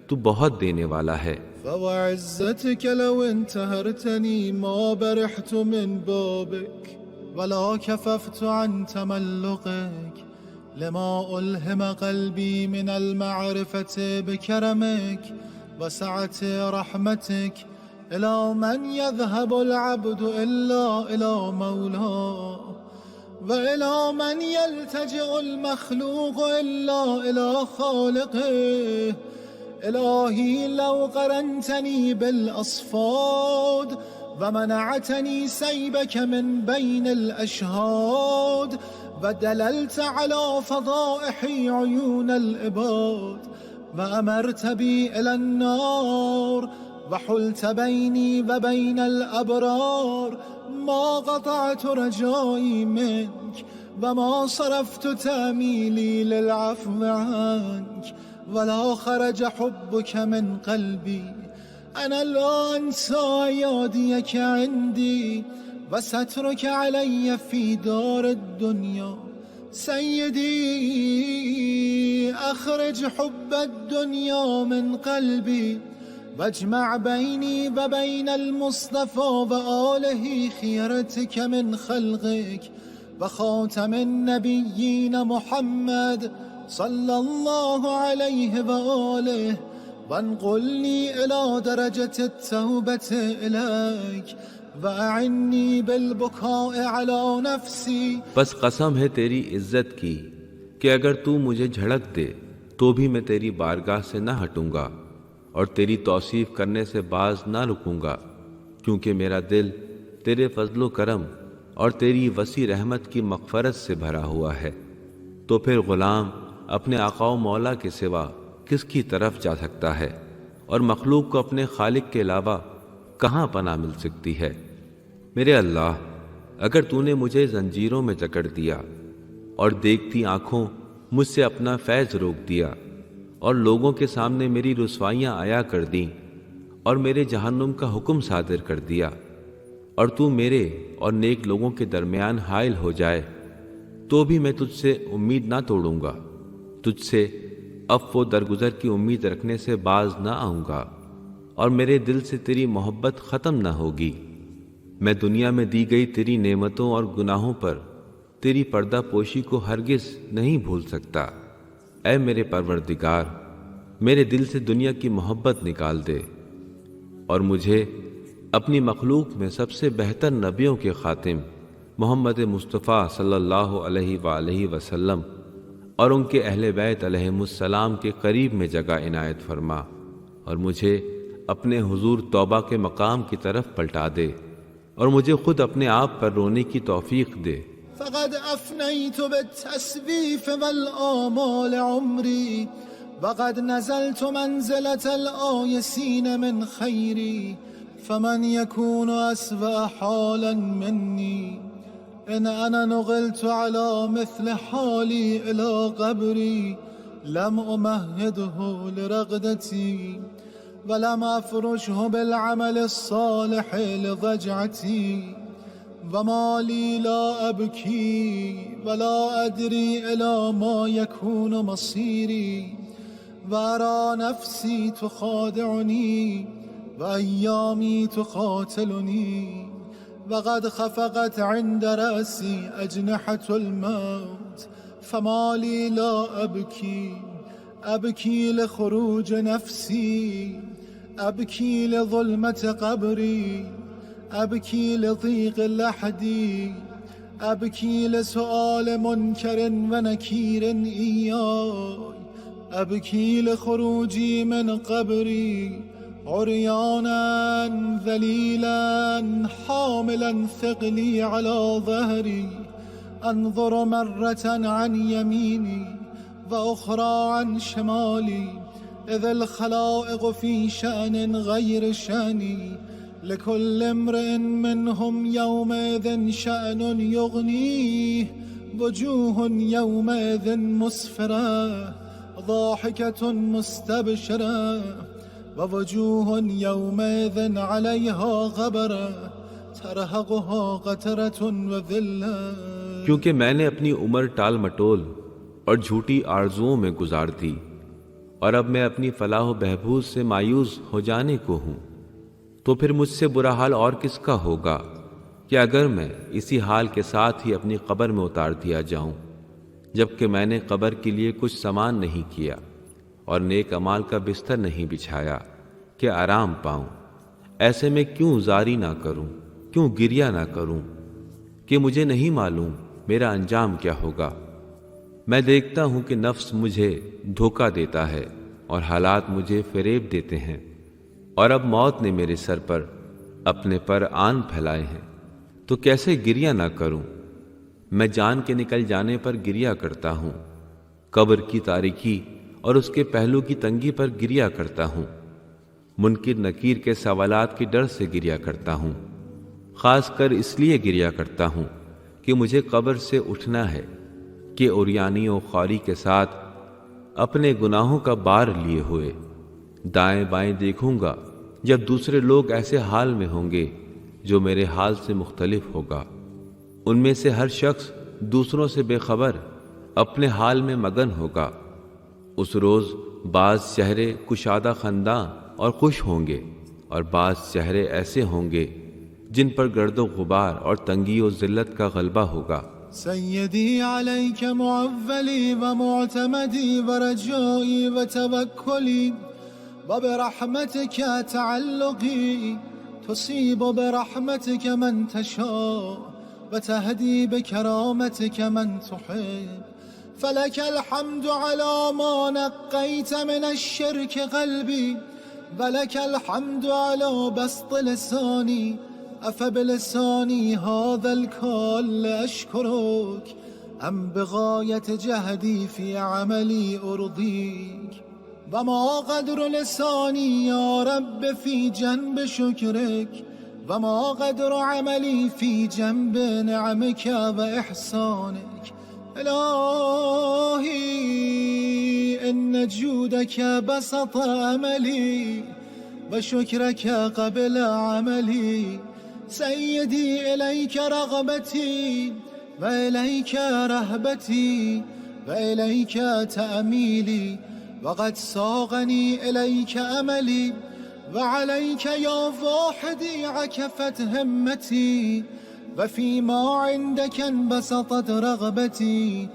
تو بہت دینے والا ہے. فوعزتك لو انتهرتني ما برحت من بابك ولا كففت عن تملقك لما ألهم قلبي من المعرفة بكرمك وسعة رحمتك إلى من يذهب العبد إلا إلى مولاه وإلى من يلتجئ المخلوق إلا إلى خالقه. إلهي لو قرنتني بالأصفاد ومنعتني سيبك من بين الأشهاد ودللت على فضائح عيون العباد وأمرت بي إلى النار وحلت بيني وبين الأبرار ما قطعت رجائي منك وما صرفت تأميلي للعفو عنك ولا خرج حبك من قلبي. أنا لا أنسى أياديك عندي وسترك علي في دار الدنيا. سيدي أخرج حب الدنيا من قلبي واجمع بيني وبين المصطفى وآله خيرتك من خلقك وخاتم النبيين محمد صلى الله عليه وآله وانقلني إلى درجة التوبة إليك وأعني بالبكاء على نفسي. بس قسم ہے تیری عزت کی کہ اگر تو مجھے جھڑک دے تو بھی میں تیری بارگاہ سے نہ ہٹوں گا اور تیری توصیف کرنے سے باز نہ رکوں گا، کیونکہ میرا دل تیرے فضل و کرم اور تیری وسیع رحمت کی مغفرت سے بھرا ہوا ہے. تو پھر غلام اپنے آقا و مولا کے سوا کس کی طرف جا سکتا ہے اور مخلوق کو اپنے خالق کے علاوہ کہاں پناہ مل سکتی ہے؟ میرے اللہ، اگر تو نے مجھے زنجیروں میں جکڑ دیا اور دیکھتی آنکھوں مجھ سے اپنا فیض روک دیا اور لوگوں کے سامنے میری رسوائیاں آیا کر دیں اور میرے جہنم کا حکم صادر کر دیا اور تو میرے اور نیک لوگوں کے درمیان حائل ہو جائے تو بھی میں تجھ سے امید نہ توڑوں گا، تجھ سے عفو و درگزر کی امید رکھنے سے باز نہ آؤں گا اور میرے دل سے تیری محبت ختم نہ ہوگی. میں دنیا میں دی گئی تیری نعمتوں اور گناہوں پر تیری پردہ پوشی کو ہرگز نہیں بھول سکتا. اے میرے پروردگار، میرے دل سے دنیا کی محبت نکال دے اور مجھے اپنی مخلوق میں سب سے بہتر نبیوں کے خاتم محمد مصطفیٰ صلی اللہ علیہ وآلہ وسلم اور ان کے اہل بیت علیہم السلام کے قریب میں جگہ عنایت فرما اور مجھے اپنے حضور توبہ کے مقام کی طرف پلٹا دے اور مجھے خود اپنے آپ پر رونے کی توفیق دے۔ فقد أفنيت بالتسويف والآمال عمري وقد نزلت منزلة الآيسين من خيري فمن يكون أسوأ حالا مني إن أنا نقلت على مثل حالي إلى قبري لم أمهده لرغدتي ولم أفرشه بالعمل الصالح لضجعتي وما لي لا أبكي ولا أدري إلى ما يكون مصيري وأرى نفسي تخادعني وأيامي تقاتلني وقد خفقت عند رأسي أجنحة الموت فما لي لا أبكي أبكي لخروج نفسي أبكي لظلمة قبري أبكي لضيق لحدي أبكي لسؤال منكر ونكير إياي أبكي لخروجي من قبري عريانا ذليلا حاملا ثقلي على ظهري أنظر مرة عن يميني وأخرى عن شمالي إذ الخلائق في شأن غير شأني لكل امرئ منهم يومئذ شأن يغنيه وجوه يومئذ مسفرة ضاحكة مستبشرة ووجوه يومئذ عليها غبرة ترهقها قترة وذلة۔ کیونکہ میں نے اپنی عمر ٹال مٹول اور جھوٹی آرزوؤں میں گزار دی، اور اب میں اپنی فلاح و بہبود سے مایوس ہو جانے کو ہوں، تو پھر مجھ سے برا حال اور کس کا ہوگا کہ اگر میں اسی حال کے ساتھ ہی اپنی قبر میں اتار دیا جاؤں، جبکہ میں نے قبر کے لیے کچھ سامان نہیں کیا اور نیک اعمال کا بستر نہیں بچھایا کہ آرام پاؤں۔ ایسے میں کیوں زاری نہ کروں، کیوں گریہ نہ کروں کہ مجھے نہیں معلوم میرا انجام کیا ہوگا۔ میں دیکھتا ہوں کہ نفس مجھے دھوکہ دیتا ہے اور حالات مجھے فریب دیتے ہیں، اور اب موت نے میرے سر پر اپنے پر آن پھیلائے ہیں، تو کیسے گریہ نہ کروں۔ میں جان کے نکل جانے پر گریہ کرتا ہوں، قبر کی تاریکی اور اس کے پہلو کی تنگی پر گریہ کرتا ہوں، منکر نکیر کے سوالات کے ڈر سے گریہ کرتا ہوں، خاص کر اس لیے گریہ کرتا ہوں کہ مجھے قبر سے اٹھنا ہے کہ عریانی و خواری کے ساتھ اپنے گناہوں کا بار لیے ہوئے دائیں بائیں دیکھوں گا، جب دوسرے لوگ ایسے حال میں ہوں گے جو میرے حال سے مختلف ہوگا۔ ان میں سے ہر شخص دوسروں سے بے خبر اپنے حال میں مگن ہوگا۔ اس روز بعض چہرے کشادہ خنداں اور خوش ہوں گے، اور بعض چہرے ایسے ہوں گے جن پر گرد و غبار اور تنگی و ذلت کا غلبہ ہوگا۔ سيدي عليك معولي ومعتمدي ورجائي وتوكلي وبرحمتك تعلقي تصيب برحمتك من تشاء وتهدي بكرامتك من تحب فلك الحمد على ما نقيت من الشرك قلبي ولك الحمد على بسط لساني أفبلساني هذا الكال أشكرك أم بغاية جهدي في عملي أرضيك وما قدر لساني يا رب في جنب شكرك وما قدر عملي في جنب نعمك وإحسانك إلهي إن جودك بسط أملي وشكرك قبل عملي سيدي إليك رغبتي وإليك رهبتي وإليك تأميلي وقد ساقني إليك أملي وعليك يا واحدي عكفت همتي وفيما عندك انبسطت رغبتي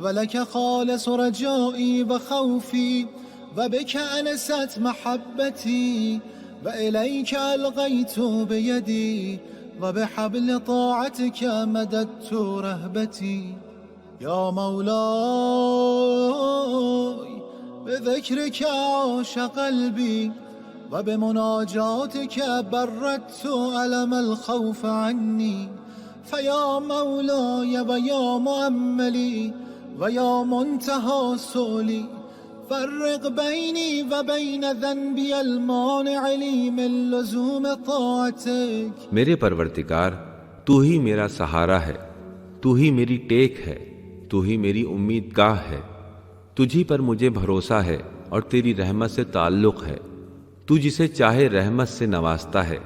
ولك خالص رجائي وخوفي وبك أنست محبتي وإليك ألقيت بيدي وبحبل طاعتك مددت رهبتي يا مولاي بذكرك عاش قلبي وبمناجاتك بردت ألم الخوف عني فيا مولاي ويا مؤملي ويا منتهى سؤلي فرق بيني وبين ذنبي المانع لي من لزوم طاعتك. میرے پروردگار، تو ہی میرا سہارا ہے، تو ہی میری ٹیک ہے، تو ہی میری امید گاہ ہے. تجھی پر مجھے بھروسہ ہے اور تیری رحمت سے تعلق ہے. تو جسے چاہے رحمت سے نوازتا ہے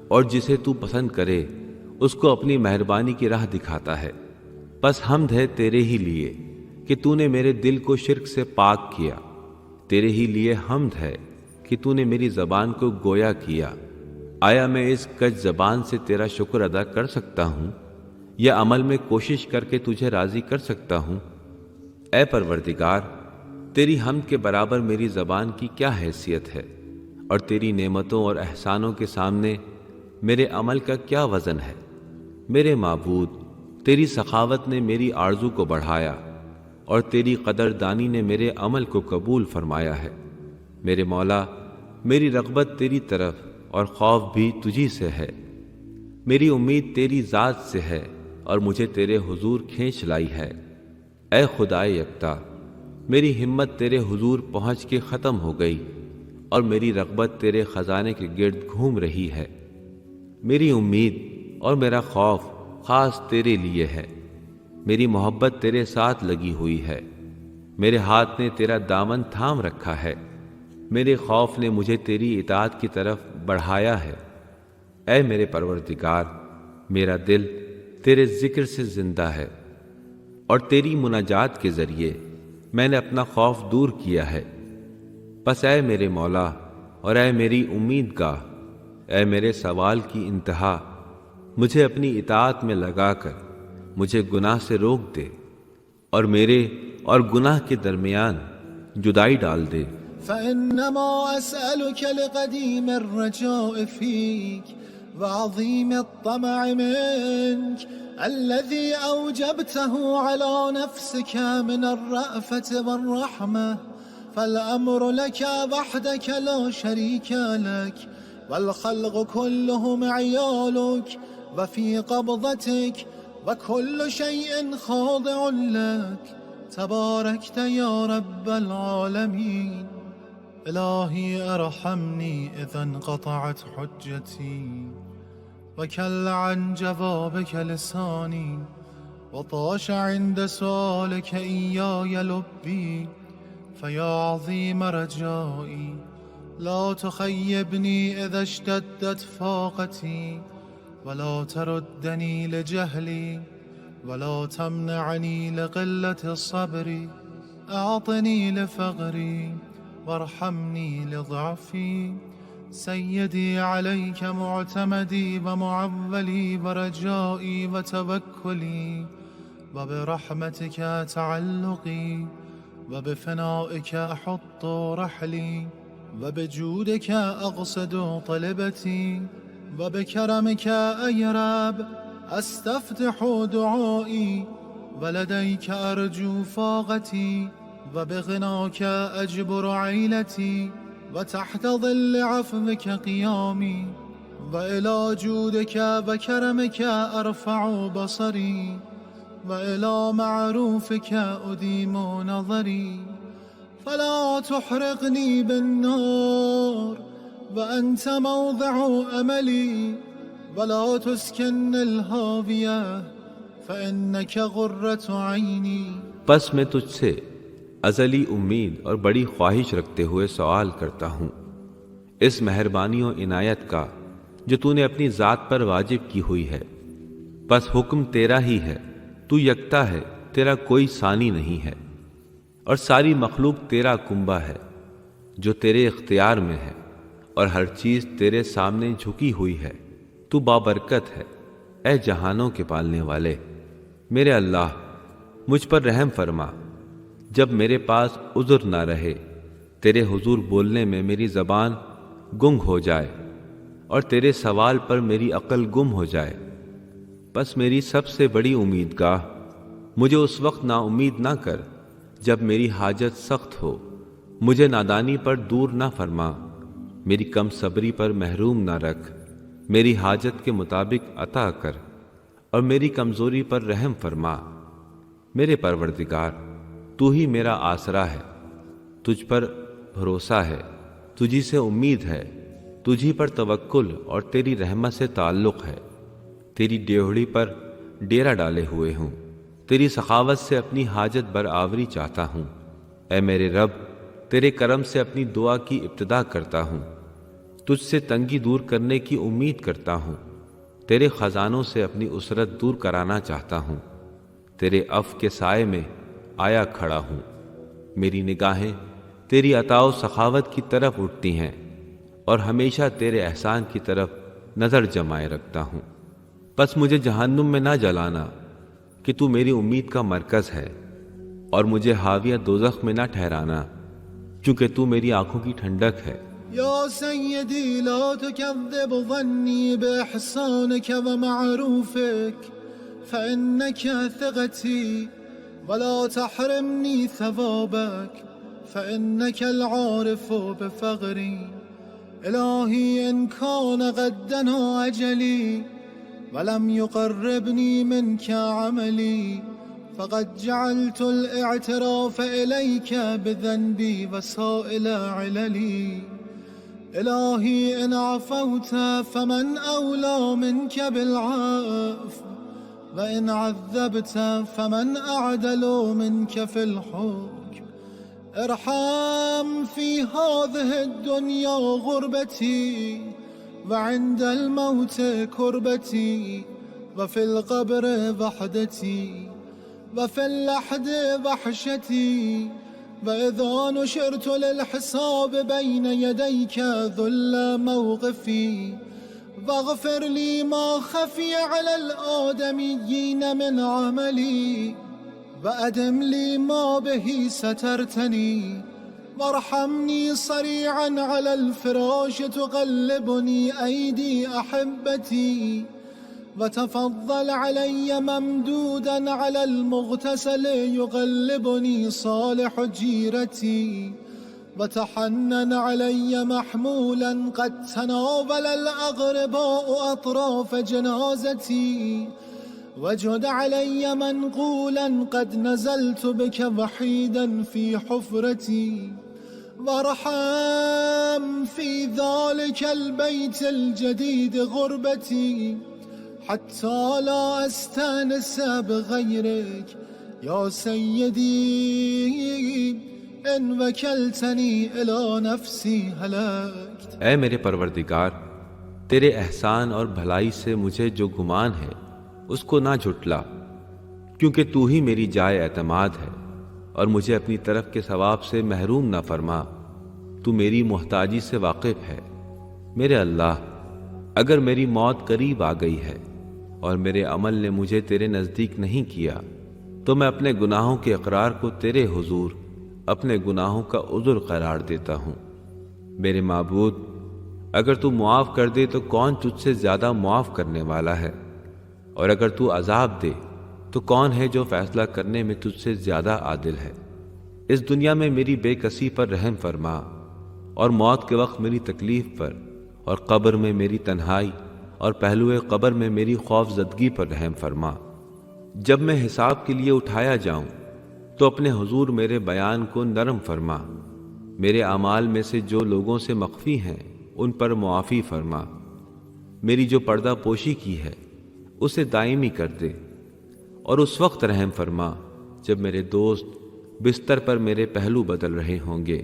اور جسے تو پسند کرے اس کو اپنی مہربانی کی راہ دکھاتا ہے. بس حمد ہے تیرے ہی لیے کہ تو نے میرے دل کو شرک سے پاک کیا. تیرے ہی لیے حمد ہے کہ تو نے میری زبان کو گویا کیا. آیا میں اس کج زبان سے تیرا شکر ادا کر سکتا ہوں یا عمل میں کوشش کر کے تجھے راضی کر سکتا ہوں؟ اے پروردگار، تیری حمد کے برابر میری زبان کی کیا حیثیت ہے، اور تیری نعمتوں اور احسانوں کے سامنے میرے عمل کا کیا وزن ہے؟ میرے معبود، تیری سخاوت نے میری آرزو کو بڑھایا اور تیری قدردانی نے میرے عمل کو قبول فرمایا ہے. میرے مولا، میری رغبت تیری طرف اور خوف بھی تجھی سے ہے. میری امید تیری ذات سے ہے اور مجھے تیرے حضور کھینچ لائی ہے. اے خدائے یکتا، میری ہمت تیرے حضور پہنچ کے ختم ہو گئی اور میری رغبت تیرے خزانے کے گرد گھوم رہی ہے. میری امید اور میرا خوف خاص تیرے لیے ہے. میری محبت تیرے ساتھ لگی ہوئی ہے. میرے ہاتھ نے تیرا دامن تھام رکھا ہے. میرے خوف نے مجھے تیری اطاعت کی طرف بڑھایا ہے. اے میرے پروردگار، میرا دل تیرے ذکر سے زندہ ہے اور تیری مناجات کے ذریعے میں نے اپنا خوف دور کیا ہے. بس اے میرے مولا اور اے میری امید گاہ، اے میرے سوال کی انتہا، مجھے اپنی اطاعت میں لگا کر مجھے گناہ سے روک دے اور میرے اور گناہ کے درمیان جدائی ڈال دے. فإنما أسألك لقديم الرجاء فيك وعظيم الطمع منك الذي أوجبته على نفسك من الرأفة والرحمة، فالأمر لك وحدك لا شريك لك، والخلق كلهم عيالك وفي قبضتك، وكل شيء خاضع لك، تباركت يا رب العالمين. إلهي أرحمني إذا انقطعت حجتي وكل عن جوابك لساني وطاش عند سؤالك إياي لبي، فيا عظيم رجائي لا تخيبني إذا اشتدت فاقتي، ولا تردني لجهلي ولا تمنعني لقلة الصبر، أعطني لفقري وارحمني لضعفي. سيدي عليك معتمدي ومعولي ورجائي وتوكلي، وبرحمتك تعلقي، وبفنائك أحط رحلي، وبجودك أقصد طلبتي، وبكرمك أي رب أستفتح دعائي، ولديك أرجو فاقتي، وبغناك أجبر عيلتي، وتحت ظل عفوك قيامي، وإلى جودك وكرمك أرفع بصري، وإلى معروفك أديم نظري. فلا تحرقني بالنار وأنت موضع أملي، ولا تسكن الهاوية فإنك غرة عيني. پس میں تجھ سے ازلی امید اور بڑی خواہش رکھتے ہوئے سوال کرتا ہوں اس مہربانی و عنایت کا جو تو نے اپنی ذات پر واجب کی ہوئی ہے. بس حکم تیرا ہی ہے، تو یکتا ہے، تیرا کوئی ثانی نہیں ہے، اور ساری مخلوق تیرا کنبہ ہے جو تیرے اختیار میں ہے، اور ہر چیز تیرے سامنے جھکی ہوئی ہے. تو بابرکت ہے اے جہانوں کے پالنے والے. میرے اللہ، مجھ پر رحم فرما. جب میرے پاس عذر نہ رہے، تیرے حضور بولنے میں میری زبان گنگ ہو جائے اور تیرے سوال پر میری عقل گم ہو جائے، بس میری سب سے بڑی امیدگاہ، مجھے اس وقت نا امید نہ کر جب میری حاجت سخت ہو. مجھے نادانی پر دور نہ فرما. میری کم صبری پر محروم نہ رکھ، میری حاجت کے مطابق عطا کر اور میری کمزوری پر رحم فرما۔ میرے پروردگار، تو ہی میرا آسرا ہے، تجھ پر بھروسہ ہے، تجھی سے امید ہے، تجھی پر توکل اور تیری رحمت سے تعلق ہے۔ تیری ڈیوڑی پر ڈیرا ڈالے ہوئے ہوں، تیری سخاوت سے اپنی حاجت برآوری چاہتا ہوں۔ اے میرے رب، تیرے کرم سے اپنی دعا کی ابتدا کرتا ہوں، تجھ سے تنگی دور کرنے کی امید کرتا ہوں، تیرے خزانوں سے اپنی اسرت دور کرانا چاہتا ہوں، تیرے عفو کے سائے میں آیا کھڑا ہوں۔ میری نگاہیں تیری عطا و سخاوت کی طرف اٹھتی ہیں اور ہمیشہ تیرے احسان کی طرف نظر جمائے رکھتا ہوں۔ پس مجھے جہنم میں نہ جلانا کہ تو میری امید کا مرکز ہے، اور مجھے حاویہ دوزخ میں نہ ٹھہرانا چونکہ تو میری آنکھوں کی ٹھنڈک ہے۔ يا سيدي لا تكذب ظني بإحسانك ومعروفك فإنك ثقتي، ولا تحرمني ثوابك فإنك العارف بفقري. إلهي إن كان قد دنا أجلي ولم يقربني منك عملي فقد جعلت الاعتراف إليك بذنبي وسائل عللي. إلهي إن عفوت فمن أولى منك بالعفو، وإن عذبت فمن أعدل منك في الحكم. ارحم في هذه الدنيا غربتي، وعند الموت كربتي، وفي القبر وحدتي، وفي اللحد وحشتي، وإذا نشرت للحساب بين يديك ذل موقفي. واغفر لي ما خفي على الآدميين من عملي، وأدم لي ما به سترتني، وارحمني صريعا على الفراش تقلبني أيدي أحبتي، وتفضل علي ممدودا على المغتسل يقلبني صالح جيرتي، وتحنن علي محمولا قد تناول الأغرباء أطراف جنازتي، وجد علي منقولا قد نزلت بك وحيدا في حفرتي، وارحم في ذلك البيت الجديد غربتي حتى لا أستانس بغيرك. يا سيدي إن وكلتني إلى نفسي هلكت. اے میرے پروردگار، تیرے احسان اور بھلائی سے مجھے جو گمان ہے اس کو نہ جھٹلا، کیونکہ تو ہی میری جائے اعتماد ہے، اور مجھے اپنی طرف کے ثواب سے محروم نہ فرما۔ تو میری محتاجی سے واقف ہے۔ میرے اللہ، اگر میری موت قریب آ گئی ہے اور میرے عمل نے مجھے تیرے نزدیک نہیں کیا، تو میں اپنے گناہوں کے اقرار کو تیرے حضور اپنے گناہوں کا عذر قرار دیتا ہوں۔ میرے معبود، اگر تو معاف کر دے تو کون تجھ سے زیادہ معاف کرنے والا ہے، اور اگر تو عذاب دے تو کون ہے جو فیصلہ کرنے میں تجھ سے زیادہ عادل ہے۔ اس دنیا میں میری بے کسی پر رحم فرما، اور موت کے وقت میری تکلیف پر، اور قبر میں میری تنہائی اور پہلوئے قبر میں میری خوف زدگی پر رحم فرما۔ جب میں حساب کے لیے اٹھایا جاؤں تو اپنے حضور میرے بیان کو نرم فرما۔ میرے اعمال میں سے جو لوگوں سے مخفی ہیں ان پر معافی فرما۔ میری جو پردہ پوشی کی ہے اسے دائمی کر دے، اور اس وقت رحم فرما جب میرے دوست بستر پر میرے پہلو بدل رہے ہوں گے۔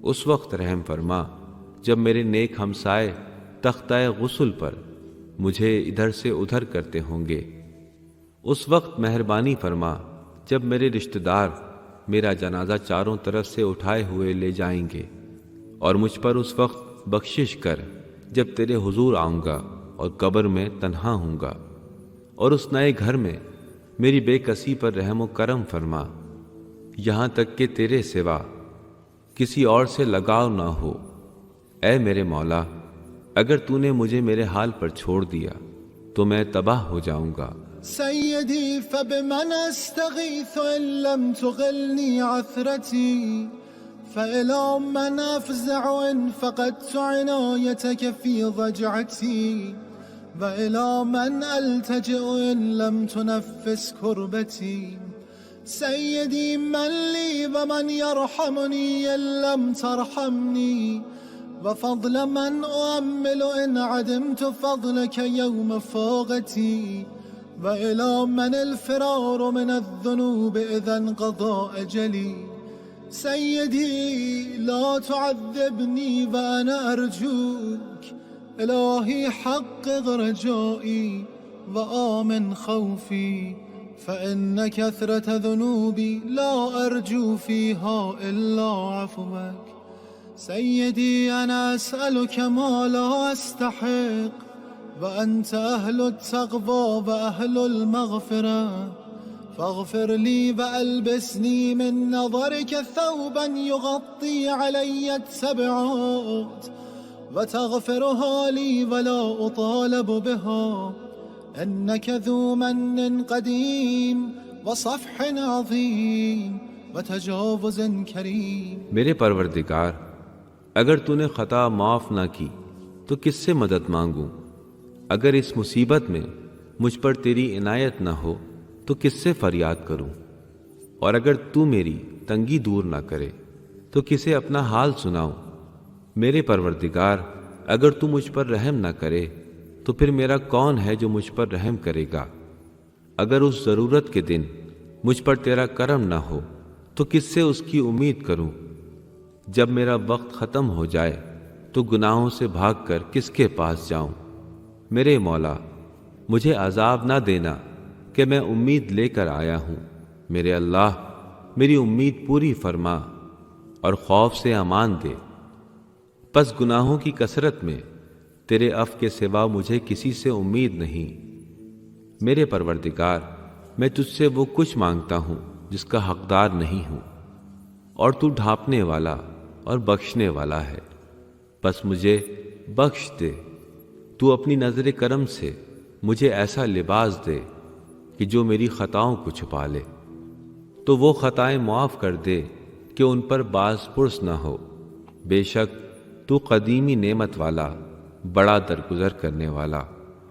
اس وقت رحم فرما جب میرے نیک ہمسائے تختہ غسل پر مجھے ادھر سے ادھر کرتے ہوں گے۔ اس وقت مہربانی فرما جب میرے رشتہ دار میرا جنازہ چاروں طرف سے اٹھائے ہوئے لے جائیں گے، اور مجھ پر اس وقت بخشش کر جب تیرے حضور آؤں گا اور قبر میں تنہا ہوں گا، اور اس نئے گھر میں میری بے کسی پر رحم و کرم فرما، یہاں تک کہ تیرے سوا کسی اور سے لگاؤ نہ ہو۔ اے میرے مولا، اگر تو نے مجھے میرے حال پر چھوڑ دیا تو میں تباہ ہو جاؤں گا۔ سيدي فبمن أستغيث إن لم تغلني عثرتي، فإلى من أفزع إن فقدت عنايتك في ضجعتي وإلى من ألتجئ إن لم تنفس كربتي سيدي من لي ومن يرحمني إن لم ترحمني وفضل من أؤمل إن عدمت فضلك يوم فاقتي وإلى من الفرار من الذنوب إذا انقضى أجلي سيدي لا تعذبني وأنا أرجوك إلهي حقق رجائي وآمن خوفي فإن كثرة ذنوبي لا أرجو فيها إلا عفوك سيدي أنا أسألك ما لا أستحق وأنت أهل التقوى وأهل المغفرة فاغفر لي وألبسني من نظرك ثوبا يغطي علي التبعات وتغفرها لي ولا أطالب بها إنك ذو من قديم وصفح عظيم وتجاوز کریم. میرے پروردگار، اگر تو نے خطا معاف نہ کی تو کس سے مدد مانگوں؟ اگر اس مصیبت میں مجھ پر تیری عنایت نہ ہو تو کس سے فریاد کروں؟ اور اگر تو میری تنگی دور نہ کرے تو کسے اپنا حال سناؤں؟ میرے پروردگار، اگر تو مجھ پر رحم نہ کرے تو پھر میرا کون ہے جو مجھ پر رحم کرے گا؟ اگر اس ضرورت کے دن مجھ پر تیرا کرم نہ ہو تو کس سے اس کی امید کروں؟ جب میرا وقت ختم ہو جائے تو گناہوں سے بھاگ کر کس کے پاس جاؤں؟ میرے مولا، مجھے عذاب نہ دینا کہ میں امید لے کر آیا ہوں. میرے اللہ، میری امید پوری فرما اور خوف سے امان دے. پس گناہوں کی کثرت میں تیرے عفو کے سوا مجھے کسی سے امید نہیں. میرے پروردگار، میں تجھ سے وہ کچھ مانگتا ہوں جس کا حقدار نہیں ہوں، اور تو ڈھانپنے والا اور بخشنے والا ہے. بس مجھے بخش دے. تو اپنی نظر کرم سے مجھے ایسا لباس دے کہ جو میری خطاؤں کو چھپا لے. تو وہ خطائیں معاف کر دے کہ ان پر باز پرس نہ ہو. بے شک تو قدیمی نعمت والا، بڑا درگزر کرنے والا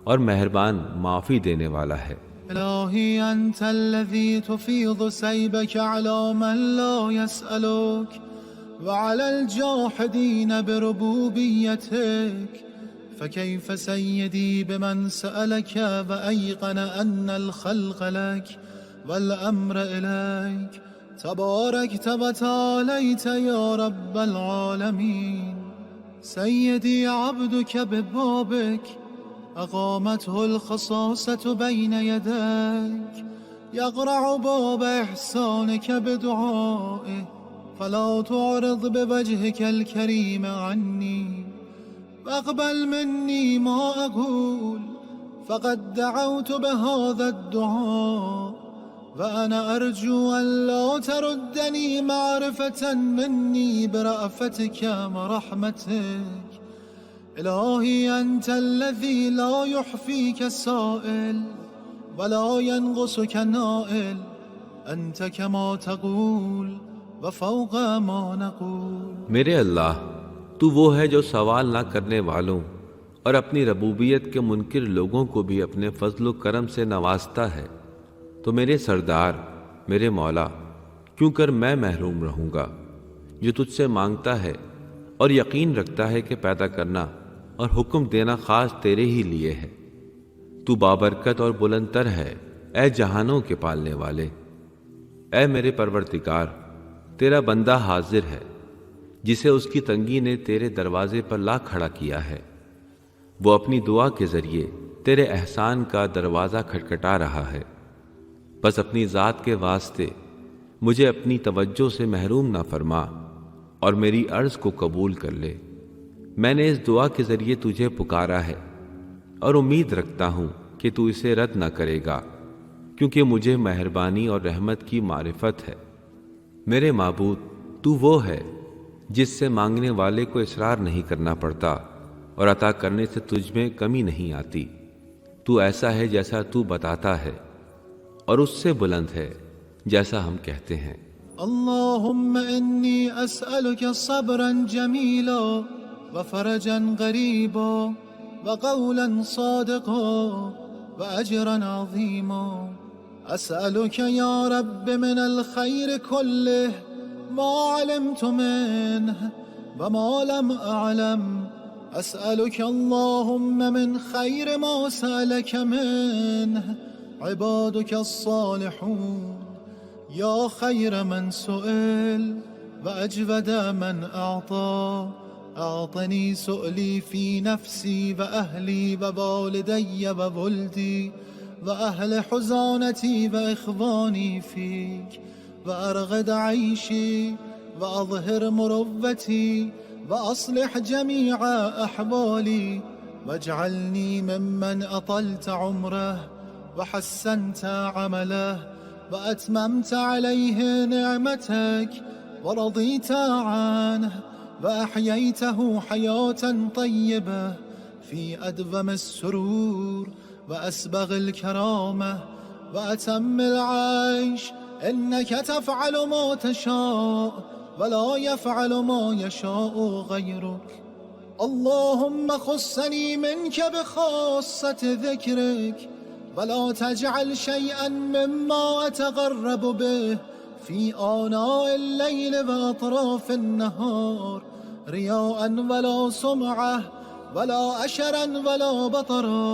اور مہربان معافی دینے والا ہے. إلهي أنت الذي تفيض سيبك على من لا يسألك وعلى الجاحدين بربوبيتك فكيف سيدي بمن سألك وأيقن أن الخلق لك والأمر إليك تباركت وتعاليت يا رب العالمين. سيدي عبدك ببابك أقامته الخصاصة بين يديك يقرع باب إحسانك بدعائه فلا تعرض بوجهك الكريم عني واقبل مني ما أقول فقد دعوت بهذا الدعاء وأنا أرجو أن لا تردني معرفة مني برأفتك ورحمتك. إلهي أنت الذي لا يحفيك سائل ولا ينقصك نائل أنت كما تقول وفوق ما نقول. میرے اللہ، تو وہ ہے جو سوال نہ کرنے والوں اور اپنی ربوبیت کے منکر لوگوں کو بھی اپنے فضل و کرم سے نوازتا ہے. تو میرے سردار، میرے مولا، کیوں کر میں محروم رہوں گا جو تجھ سے مانگتا ہے اور یقین رکھتا ہے کہ پیدا کرنا اور حکم دینا خاص تیرے ہی لیے ہے. تو بابرکت اور بلند تر ہے اے جہانوں کے پالنے والے. اے میرے پروردگار، تیرا بندہ حاضر ہے جسے اس کی تنگی نے تیرے دروازے پر لا کھڑا کیا ہے. وہ اپنی دعا کے ذریعے تیرے احسان کا دروازہ کھٹکھٹا رہا ہے. بس اپنی ذات کے واسطے مجھے اپنی توجہ سے محروم نہ فرما اور میری عرض کو قبول کر لے. میں نے اس دعا کے ذریعے تجھے پکارا ہے اور امید رکھتا ہوں کہ تو اسے رد نہ کرے گا، کیونکہ مجھے مہربانی اور رحمت کی معرفت ہے. میرے معبود، تو وہ ہے جس سے مانگنے والے کو اصرار نہیں کرنا پڑتا اور عطا کرنے سے تجھ میں کمی نہیں آتی. تو ایسا ہے جیسا تو بتاتا ہے اور اس سے بلند ہے جیسا ہم کہتے ہیں. اللهم إني أسألك صبرا جميلا وفرجا قريبا وقولا صادقا وأجرا عظيما. أسألك يا رب من الخير كله ما علمت منه وما لم أعلم. أسألك اللهم من خير ما سألك منه عبادك الصالحون، يا خير من سئل وأجود من أعطى. أعطني سؤلي في نفسي وأهلي ووالدي وولدي وأهل حزانتي وإخواني فيك، وأرغد عيشي وأظهر مروتي وأصلح جميع أحوالي، واجعلني ممن أطلت عمره وحسنت عمله وأتممت عليه نعمتك ورضيت عنه وأحييته حياة طيبة في أدوم السرور وأسبغ الكرامة وأتم العيش. إنك تفعل ما تشاء ولا يفعل ما يشاء غيرك. اللهم خصني منك بخاصة ذكرك ولا تجعل شيئا مما أتقرب به في آناء الليل وأطراف النهار رياء ولا سمعة ولا أشرا ولا بطرا،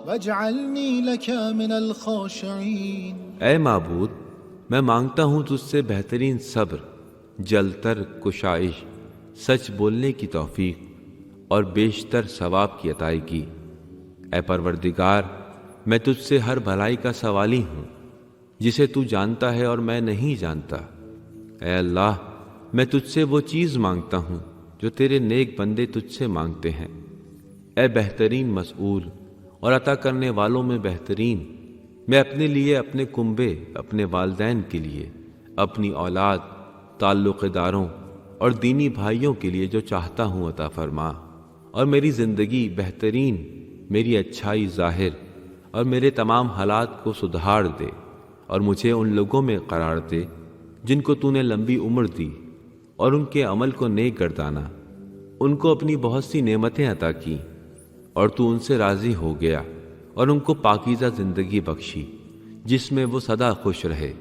واجعلنی لک من الخاشعین۔ اے معبود، میں مانگتا ہوں تجھ سے بہترین صبر، جلتر کشائش، سچ بولنے کی توفیق اور بیشتر ثواب کی عطائی کی۔ اے پروردگار، میں تجھ سے ہر بھلائی کا سوالی ہوں جسے تو جانتا ہے اور میں نہیں جانتا۔ اے اللہ، میں تجھ سے وہ چیز مانگتا ہوں جو تیرے نیک بندے تجھ سے مانگتے ہیں۔ اے بہترین مسئول اور عطا کرنے والوں میں بہترین، میں اپنے لیے، اپنے کنبے، اپنے والدین کے لیے، اپنی اولاد، تعلق داروں اور دینی بھائیوں کے لیے جو چاہتا ہوں عطا فرما، اور میری زندگی بہترین، میری اچھائی ظاہر اور میرے تمام حالات کو سدھار دے، اور مجھے ان لوگوں میں قرار دے جن کو تو نے لمبی عمر دی اور ان کے عمل کو نیک گردانا، ان کو اپنی بہت سی نعمتیں عطا کی اور تو ان سے راضی ہو گیا، اور ان کو پاکیزہ زندگی بخشی جس میں وہ سدا خوش رہے،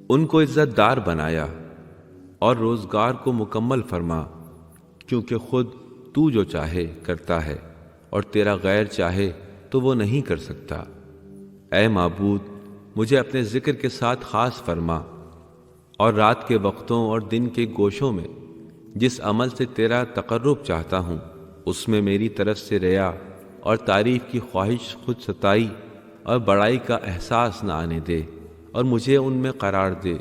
ان کو عزت دار بنایا اور روزگار کو مکمل فرما، کیونکہ خود تو جو چاہے کرتا ہے اور تیرا غیر چاہے تو وہ نہیں کر سکتا۔ اے معبود، مجھے اپنے ذکر کے ساتھ خاص فرما، اور رات کے وقتوں اور دن کے گوشوں میں جس عمل سے تیرا تقرب چاہتا ہوں اس میں میری طرف سے ریا اور تعریف کی خواہش، خود ستائی اور بڑائی کا احساس نہ آنے دے، اور مجھے ان میں قرار دے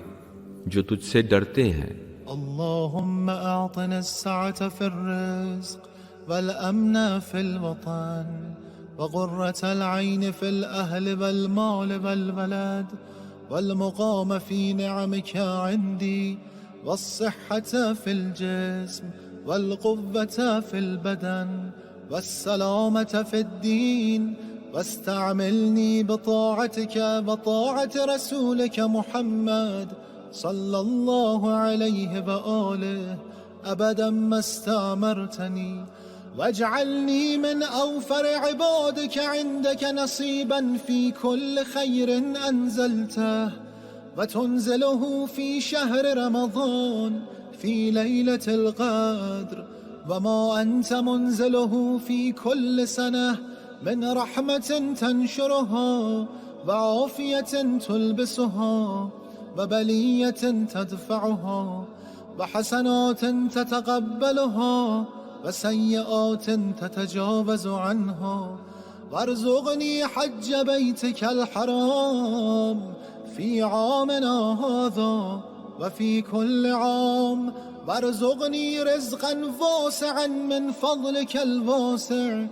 جو تجھ سے ڈرتے ہیں۔ اللهم أعطنا السعة في الرزق والأمن في الوطن وقرة العين في الأهل والمال والولد والمقام في نعمك عندي والصحة في الجسم والقوة في البدن والسلامة في الدين، واستعملني بطاعتك وطاعة رسولك محمد صلى الله عليه وآله أبدا ما استعمرتني، واجعلني من أوفر عبادك عندك نصيبا في كل خير أنزلته وتنزله في شهر رمضان في ليلة القدر، وما أنت منزله في كل سنة من رحمة تنشرها وعافية تلبسها وبلية تدفعها وحسنات تتقبلها وسيئات تتجاوز عنها، وارزقني حج بيتك الحرام في عامنا هذا وفي كل عام، وارزقني رزقا واسعا من فضلك الواسع،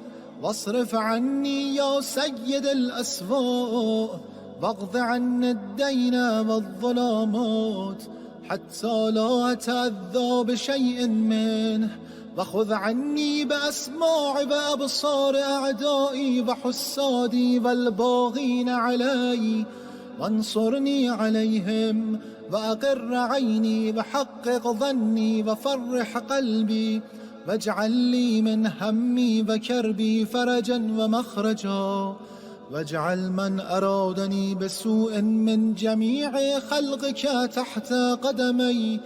واصرف عني يا سيد الأسواء، واقض عني الدين والظلامات حتى لا أتأذى بشيء منه، وخذ عني بأسماع وأبصار أعدائي وحسادي والباغين علي وانصرني عليهم وأقر عيني وحقق ظني وفرح قلبي واجعل لي من همي وكربي فرجا ومخرجا واجعل من أرادني بسوء من جميع خلقك تحت قدمي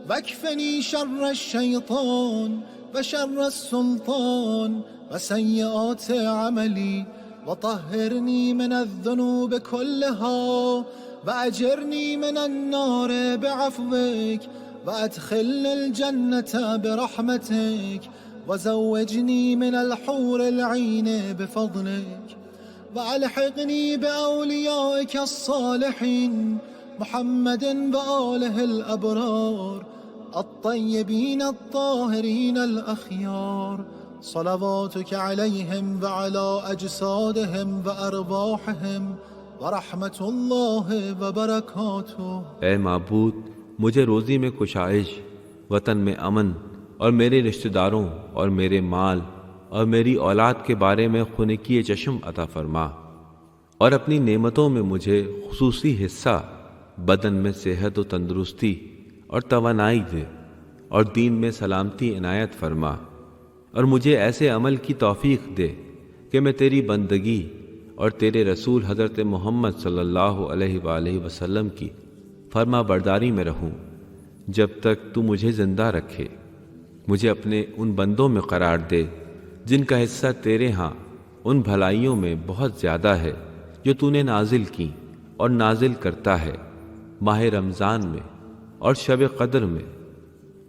واكفني شر الشيطان وشر السلطان وسيئات عملي وطهرني من الذنوب كلها وأجرني من النار بعفوك وأدخلني الجنة برحمتك وزوجني من الحور العين بفضلك وألحقني بأوليائك الصالحين محمد وآله الأبرار الطيبين الطاهرين الأخيار صلواتك عليهم وعلى أجسادهم وأرواحهم ورحمة الله وبركاته۔ اے معبود، مجھے روزی میں کشائش، وطن میں امن، اور میرے رشتہ داروں اور میرے مال اور میری اولاد کے بارے میں خنکی چشم عطا فرما، اور اپنی نعمتوں میں مجھے خصوصی حصہ بدن میں صحت و تندرستی اور توانائی دے، اور دین میں سلامتی عنایت فرما، اور مجھے ایسے عمل کی توفیق دے کہ میں تیری بندگی اور تیرے رسول حضرت محمد صلی اللہ علیہ وآلہ وسلم کی فرما برداری میں رہوں جب تک تو مجھے زندہ رکھے۔ مجھے اپنے ان بندوں میں قرار دے جن کا حصہ تیرے ہاں ان بھلائیوں میں بہت زیادہ ہے جو تو نے نازل کی اور نازل کرتا ہے ماہ رمضان میں اور شب قدر میں،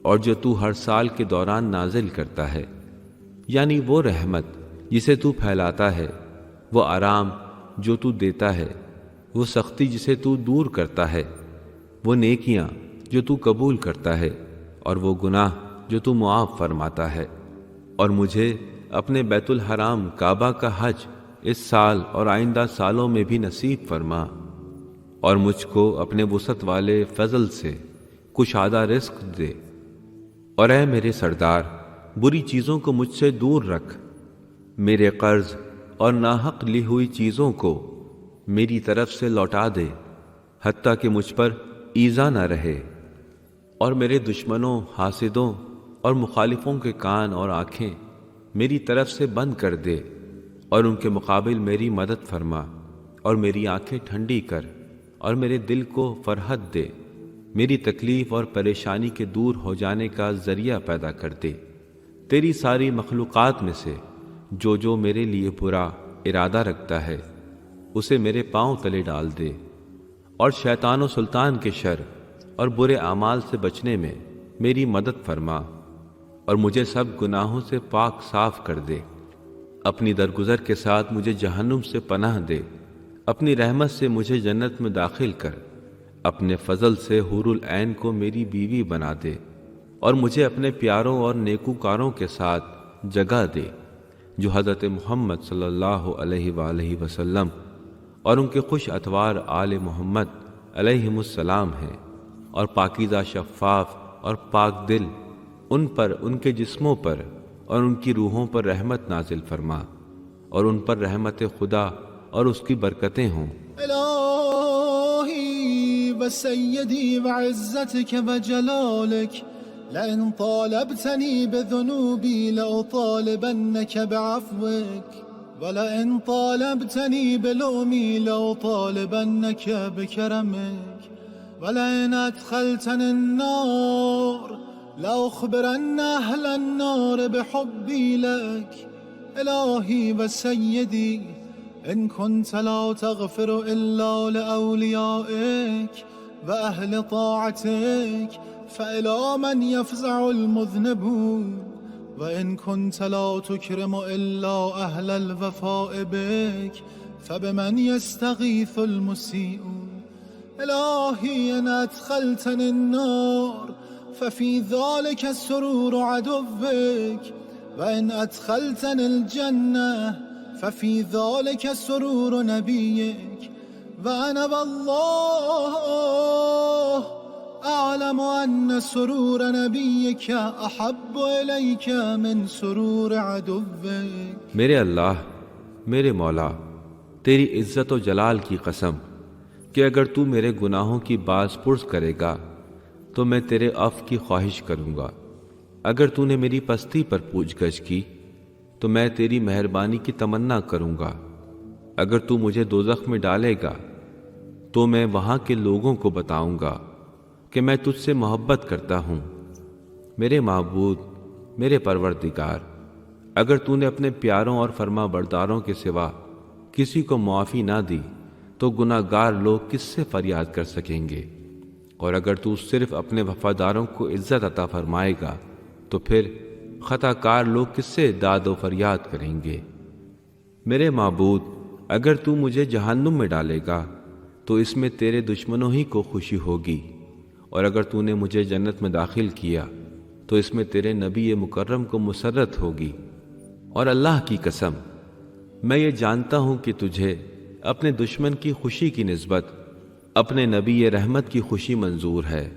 اور جو تو ہر سال کے دوران نازل کرتا ہے، یعنی وہ رحمت جسے تو پھیلاتا ہے، وہ آرام جو تو دیتا ہے، وہ سختی جسے تو دور کرتا ہے، وہ نیکیاں جو تو قبول کرتا ہے، اور وہ گناہ جو تو معاف فرماتا ہے۔ اور مجھے اپنے بیت الحرام کعبہ کا حج اس سال اور آئندہ سالوں میں بھی نصیب فرما، اور مجھ کو اپنے وسعت والے فضل سے کشادہ رزق دے۔ اور اے میرے سردار، بری چیزوں کو مجھ سے دور رکھ، میرے قرض اور ناحق لی ہوئی چیزوں کو میری طرف سے لوٹا دے، حتیٰ کہ مجھ پر ایذا نہ رہے، اور میرے دشمنوں، حاسدوں اور مخالفوں کے کان اور آنکھیں میری طرف سے بند کر دے، اور ان کے مقابل میری مدد فرما، اور میری آنکھیں ٹھنڈی کر، اور میرے دل کو فرحت دے، میری تکلیف اور پریشانی کے دور ہو جانے کا ذریعہ پیدا کر دے۔ تیری ساری مخلوقات میں سے جو میرے لیے برا ارادہ رکھتا ہے اسے میرے پاؤں تلے ڈال دے، اور شیطان و سلطان کے شر اور برے اعمال سے بچنے میں میری مدد فرما، اور مجھے سب گناہوں سے پاک صاف کر دے۔ اپنی درگزر کے ساتھ مجھے جہنم سے پناہ دے، اپنی رحمت سے مجھے جنت میں داخل کر، اپنے فضل سے حور العین کو میری بیوی بنا دے، اور مجھے اپنے پیاروں اور نیکوکاروں کے ساتھ جگہ دے جو حضرت محمد صلی اللہ علیہ وآلہ وسلم اور ان کے خوش اتوار آل محمد علیہم السلام ہیں، اور پاکیزہ شفاف اور پاک دل ان پر، ان کے جسموں پر اور ان کی روحوں پر رحمت نازل فرما، اور ان پر رحمت خدا اور اس کی برکتیں ہوں۔ الہی وسیدی وعزتک وجلالک لئن طالبتنی بذنوبی لأطالبنک بعفوک ولئن طالبتنی بلؤمی لأطالبنک بکرمک ولئن ادخلتنی النار لأخبرن أهل النار بحبي لك إلهي وسيدي إن كنت لا تغفر إلا لأوليائك وأهل طاعتك فإلى من يفزع المذنبون وإن كنت لا تكرم إلا أهل الوفاء بك فبمن يستغيث المسيئون إلهي إن أدخلتني النار ففي ذلك سرور عدوك وإن أدخلتني الجنة ففي ذلك سرور نبيك وأنا والله أعلم أن سرور نبيك أحب إليك من سرور عدوك۔ میرے اللہ، میرے مولا، تیری عزت و جلال کی قسم، کہ اگر تو میرے گناہوں کی باز پرس کرے گا تو میں تیرے عفو کی خواہش کروں گا، اگر تو نے میری پستی پر پوچھ گچھ کی تو میں تیری مہربانی کی تمنا کروں گا، اگر تو مجھے دوزخ میں ڈالے گا تو میں وہاں کے لوگوں کو بتاؤں گا کہ میں تجھ سے محبت کرتا ہوں۔ میرے معبود، میرے پروردگار، اگر تو نے اپنے پیاروں اور فرما برداروں کے سوا کسی کو معافی نہ دی تو گناہ گار لوگ کس سے فریاد کر سکیں گے، اور اگر تو صرف اپنے وفاداروں کو عزت عطا فرمائے گا تو پھر خطا کار لوگ کس سے داد و فریاد کریں گے۔ میرے معبود، اگر تو مجھے جہنم میں ڈالے گا تو اس میں تیرے دشمنوں ہی کو خوشی ہوگی، اور اگر تو نے مجھے جنت میں داخل کیا تو اس میں تیرے نبی مکرم کو مسرت ہوگی، اور اللہ کی قسم میں یہ جانتا ہوں کہ تجھے اپنے دشمن کی خوشی کی نسبت اپنے نبی رحمت کی خوشی منظور ہے۔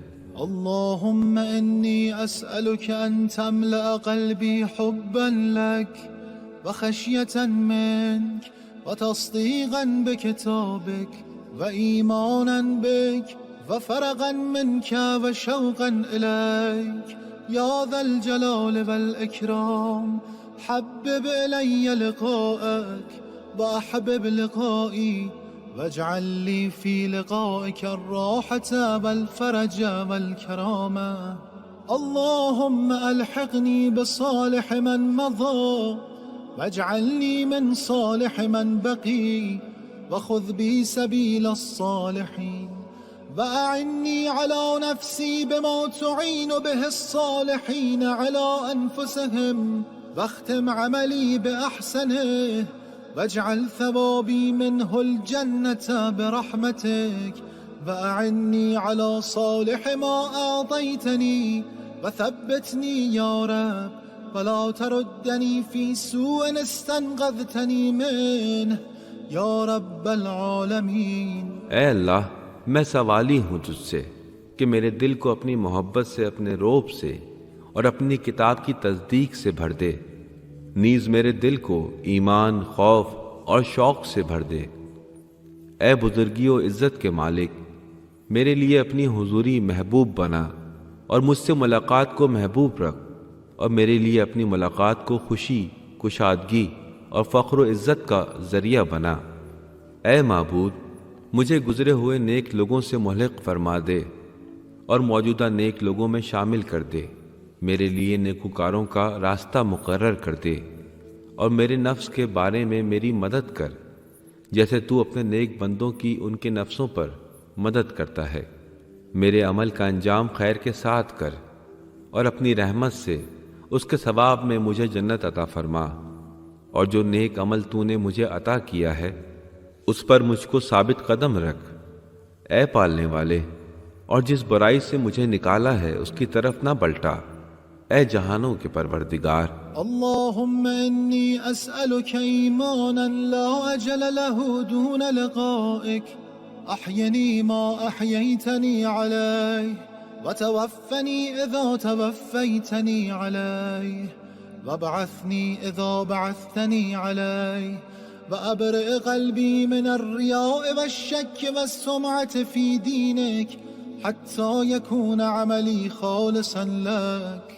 اللهم إني أسألك أن تملأ قلبي حبا لك وخشية منك وتصديقا بكتابك وإيمانا بك وفرغا منك وشوقا إليك يا ذا الجلال والإكرام، حبب إلي لقاءك وأحبب لقائي، واجعل لي في لقائك الراحة والفرج والكرامة. اللهم ألحقني بصالح من مضى واجعلني من صالح من بقي، وخذ بي سبيل الصالحين، وأعني على نفسي بما تعين به الصالحين على أنفسهم، واختم عملي بأحسنه، واجعل ثوابي منه الجنة برحمتك، وأعني على صالح ما أعطيتني، وثبتني يا رب ولا تردني في سوء استنقذتني منه یا رب العالمین۔ اے اللہ، میں سوالی ہوں تجھ سے کہ میرے دل کو اپنی محبت سے، اپنے روب سے اور اپنی کتاب کی تصدیق سے بھر دے، نیز میرے دل کو ایمان، خوف اور شوق سے بھر دے۔ اے بزرگی و عزت کے مالک، میرے لیے اپنی حضوری محبوب بنا اور مجھ سے ملاقات کو محبوب رکھ، اور میرے لیے اپنی ملاقات کو خوشی، کشادگی اور فخر و عزت کا ذریعہ بنا۔ اے معبود، مجھے گزرے ہوئے نیک لوگوں سے ملحق فرما دے اور موجودہ نیک لوگوں میں شامل کر دے، میرے لیے نیکوکاروں کا راستہ مقرر کر دے، اور میرے نفس کے بارے میں میری مدد کر جیسے تو اپنے نیک بندوں کی ان کے نفسوں پر مدد کرتا ہے۔ میرے عمل کا انجام خیر کے ساتھ کر، اور اپنی رحمت سے اس کے ثواب میں مجھے جنت عطا فرما، اور جو نیک عمل تو نے مجھے عطا کیا ہے اس پر مجھ کو ثابت قدم رکھ۔ اے پالنے والے، اور جس برائی سے مجھے نکالا ہے اس کی طرف نہ پلٹا۔ اے جہانوں کے پروردگار، اللهم إني أسألك إيمانا لا أجل له دون لقائك، أحيني ما أحييتني عليه، وتوفني إذا توفيتني عليه، وابعثني إذا بعثتني عليه، وأبرئ قلبي من الرياء والشك والسمعة في دينك حتى يكون عملي خالصا لك.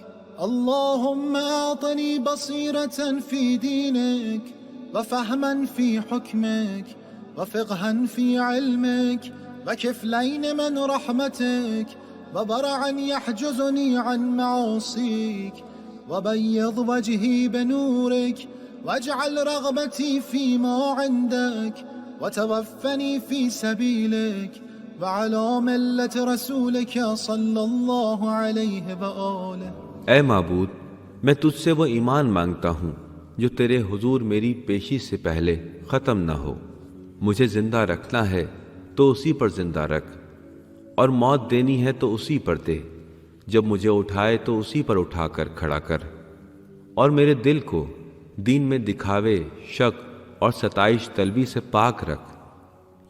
اللهم أعطني بصيرة في دينك، وفهما في حكمك، وفقها في علمك، وكفلين من رحمتك، وبرعا يحجزني عن معاصيك، وبيض وجهي بنورك، واجعل رغبتي فيما عندك، وتوفني في سبيلك وعلى ملة رسولك صلى الله عليه وآله. اے معبود، میں تجھ سے وہ ایمان مانگتا ہوں جو تیرے حضور میری پیشی سے پہلے ختم نہ ہو۔ مجھے زندہ رکھنا ہے تو اسی پر زندہ رکھ، اور موت دینی ہے تو اسی پر دے، جب مجھے اٹھائے تو اسی پر اٹھا کر کھڑا کر، اور میرے دل کو دین میں دکھاوے، شک اور ستائش طلبی سے پاک رکھ،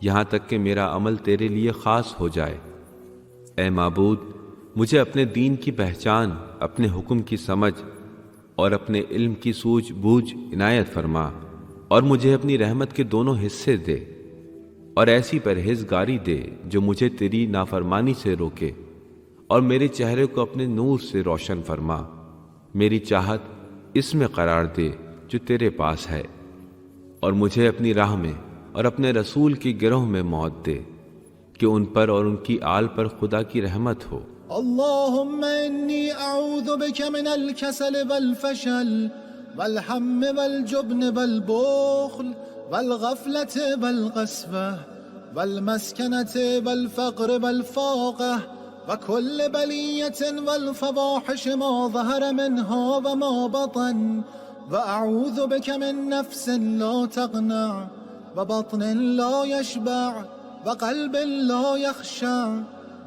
یہاں تک کہ میرا عمل تیرے لیے خاص ہو جائے۔ اے معبود، مجھے اپنے دین کی پہچان، اپنے حکم کی سمجھ اور اپنے علم کی سوجھ بوجھ عنایت فرما، اور مجھے اپنی رحمت کے دونوں حصے دے۔ اور ایسی پرہیزگاری دے جو مجھے تیری نافرمانی سے روکے، اور میرے چہرے کو اپنے نور سے روشن فرما۔ میری چاہت اس میں قرار دے جو تیرے پاس ہے، اور مجھے اپنی راہ میں اور اپنے رسول کی گروہ میں موت دے کہ ان پر اور ان کی آل پر خدا کی رحمت ہو۔ اللهم إني أعوذ بك من الكسل والفشل والهم والجبن والبخل والغفلة والقسوة والمسكنة والفقر والفاقة وكل بلية والفواحش ما ظهر منها وما بطن، وأعوذ بك من نفس لا تقنع وبطن لا يشبع وقلب لا يخشع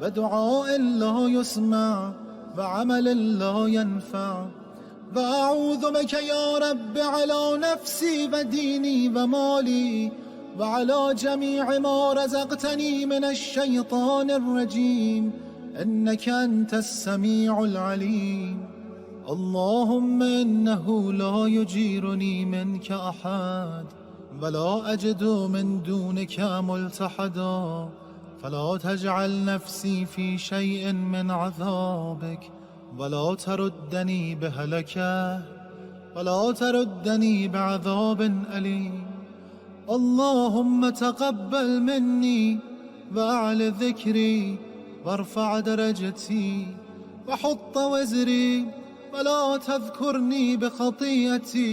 ودعاء لا يسمع وعمل لا ينفع، وأعوذ بك يا رب على نفسي وديني ومالي وعلى جميع ما رزقتني من الشيطان الرجيم، إنك أنت السميع العليم۔ اللهم إنه لا يجيرني منك أحد ولا أجد من دونك ملتحدا، فلا تجعل نفسي في شيء من عذابك ولا تردني بهلكة ولا تردني بعذاب أليم۔ اللهم تقبل مني وأعل ذكري وارفع درجتي وحط وزري ولا تذكرني بخطيئتي،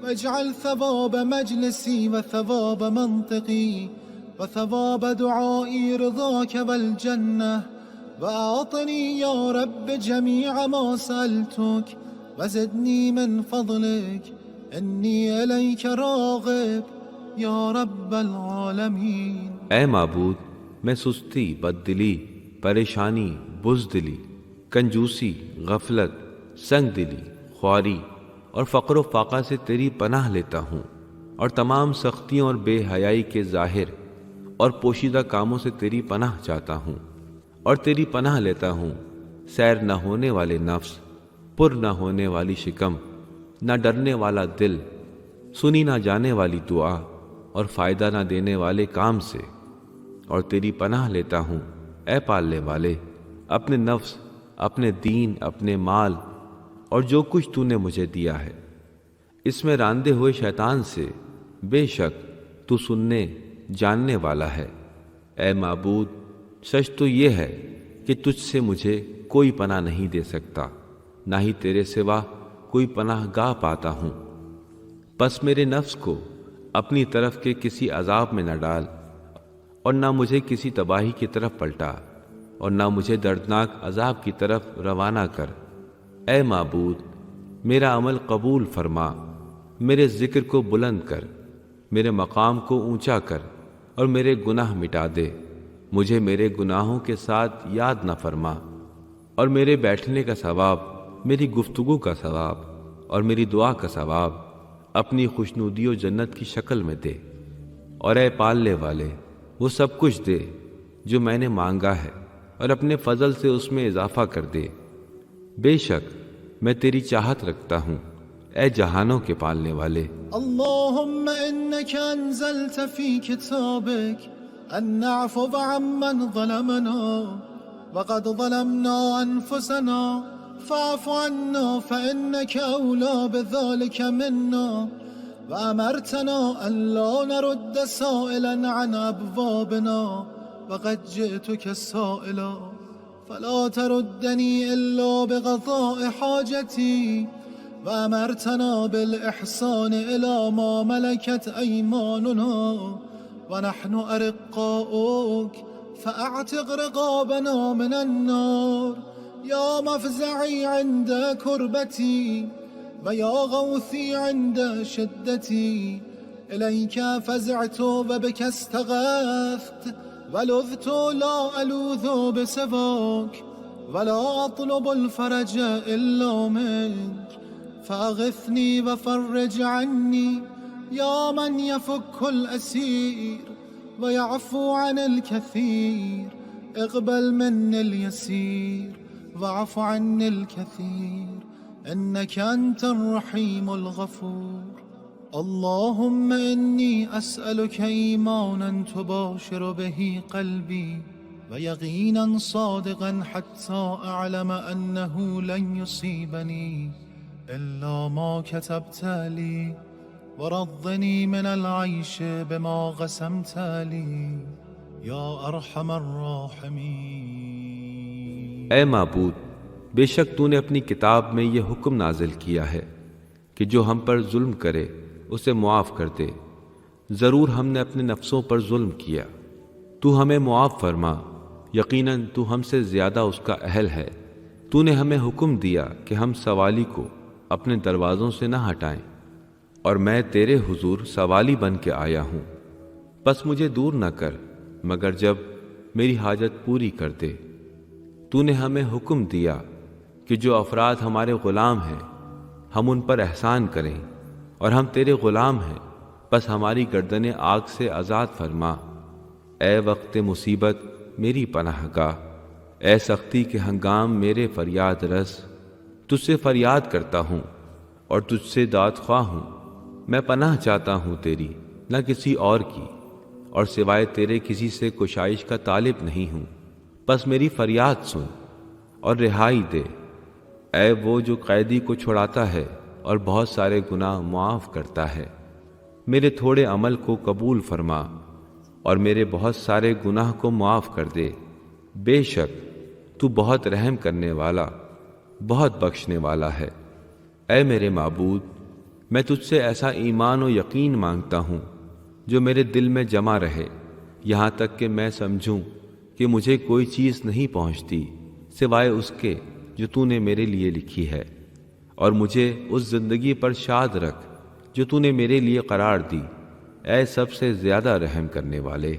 واجعل ثواب مجلسي وثواب منطقي وثواب دعائي رضاك والجنة، وأعطني يا رب جميع ما سألتك وزدني من فضلك، إني إليك راغب یا رب العالمین۔ اے معبود، میں سستی، بددلی، پریشانی، بزدلی، کنجوسی، غفلت، سنگ دلی، خواری اور فقر و فاقہ سے تیری پناہ لیتا ہوں، اور تمام سختیوں اور بے حیائی کے ظاہر اور پوشیدہ کاموں سے تیری پناہ چاہتا ہوں، اور تیری پناہ لیتا ہوں سیر نہ ہونے والے نفس، پر نہ ہونے والی شکم، نہ ڈرنے والا دل، سنی نہ جانے والی دعا اور فائدہ نہ دینے والے کام سے، اور تیری پناہ لیتا ہوں اے پالنے والے اپنے نفس، اپنے دین، اپنے مال اور جو کچھ تو نے مجھے دیا ہے، اس میں راندے ہوئے شیطان سے، بے شک تو سننے جاننے والا ہے۔ اے معبود، سچ تو یہ ہے کہ تجھ سے مجھے کوئی پناہ نہیں دے سکتا، نہ ہی تیرے سوا کوئی پناہ گاہ پاتا ہوں، پس میرے نفس کو اپنی طرف کے کسی عذاب میں نہ ڈال، اور نہ مجھے کسی تباہی کی طرف پلٹا، اور نہ مجھے دردناک عذاب کی طرف روانہ کر۔ اے معبود، میرا عمل قبول فرما، میرے ذکر کو بلند کر، میرے مقام کو اونچا کر، اور میرے گناہ مٹا دے۔ مجھے میرے گناہوں کے ساتھ یاد نہ فرما، اور میرے بیٹھنے کا ثواب، میری گفتگو کا ثواب اور میری دعا کا ثواب اپنی خوشنودی و جنت کی شکل میں دے، اور اے پالنے والے وہ سب کچھ دے جو میں نے مانگا ہے، اور اپنے فضل سے اس میں اضافہ کر دے۔ بے شک میں تیری چاہت رکھتا ہوں اے جہانوں کے پالنے والے۔ اللهم إنك أنزلت في كتابك أن نعفو عمن ظلمنا وقد ظلمنا أنفسنا فاعف عنا فإنك أولى بذلك منا، وأمرتنا أن لا نرد سائلا عن أبوابنا وقد جئتك سائلا، فلا تردني إلا بقضاء حاجتي، وأمرتنا بالإحسان إلى ما ملكت أيماننا ونحن أرقاؤك، فأعتق رقابنا من النار، يا مفزعي عند كربتي ويا غوثي عند شدتي، إليك فزعت وبك استغاثت، ولذت لا ألوذ بسواك ولا أطلب الفرج إلا منك، فأغثني وفرج عني يا من يفك الأسير ويعفو عن الكثير، اقبل مني اليسير واعف عني الكثير، إنك أنت الرحيم الغفور۔ اللهم إني أسألك إيمانا تباشر به قلبي ويقينا صادقا حتى أعلم أنه لن يصيبني إلا ما كتبت لي ورضني من العيش بما قسمت لي یا ارحم الراحمین۔ اے معبود، بے شک تو نے اپنی کتاب میں یہ حکم نازل کیا ہے کہ جو ہم پر ظلم کرے اسے معاف کر دے۔ ضرور ہم نے اپنے نفسوں پر ظلم کیا، تو ہمیں معاف فرما، یقیناً تو ہم سے زیادہ اس کا اہل ہے۔ تو نے ہمیں حکم دیا کہ ہم سوالی کو اپنے دروازوں سے نہ ہٹائیں، اور میں تیرے حضور سوالی بن کے آیا ہوں، بس مجھے دور نہ کر مگر جب میری حاجت پوری کر دے۔ تو نے ہمیں حکم دیا کہ جو افراد ہمارے غلام ہیں ہم ان پر احسان کریں، اور ہم تیرے غلام ہیں، بس ہماری گردنیں آگ سے آزاد فرما۔ اے وقت مصیبت میری پناہ گاہ، اے سختی کے ہنگام میرے فریاد رس، تجھ سے فریاد کرتا ہوں اور تجھ سے داد خواہ ہوں۔ میں پناہ چاہتا ہوں تیری، نہ کسی اور کی، اور سوائے تیرے کسی سے کوشائش کا طالب نہیں ہوں، بس میری فریاد سن اور رہائی دے۔ اے وہ جو قیدی کو چھڑاتا ہے اور بہت سارے گناہ معاف کرتا ہے، میرے تھوڑے عمل کو قبول فرما اور میرے بہت سارے گناہ کو معاف کر دے۔ بے شک تو بہت رحم کرنے والا، بہت بخشنے والا ہے۔ اے میرے معبود، میں تجھ سے ایسا ایمان و یقین مانگتا ہوں جو میرے دل میں جمع رہے، یہاں تک کہ میں سمجھوں کہ مجھے کوئی چیز نہیں پہنچتی سوائے اس کے جو تو نے میرے لیے لکھی ہے، اور مجھے اس زندگی پر شاد رکھ جو تو نے میرے لیے قرار دی، اے سب سے زیادہ رحم کرنے والے۔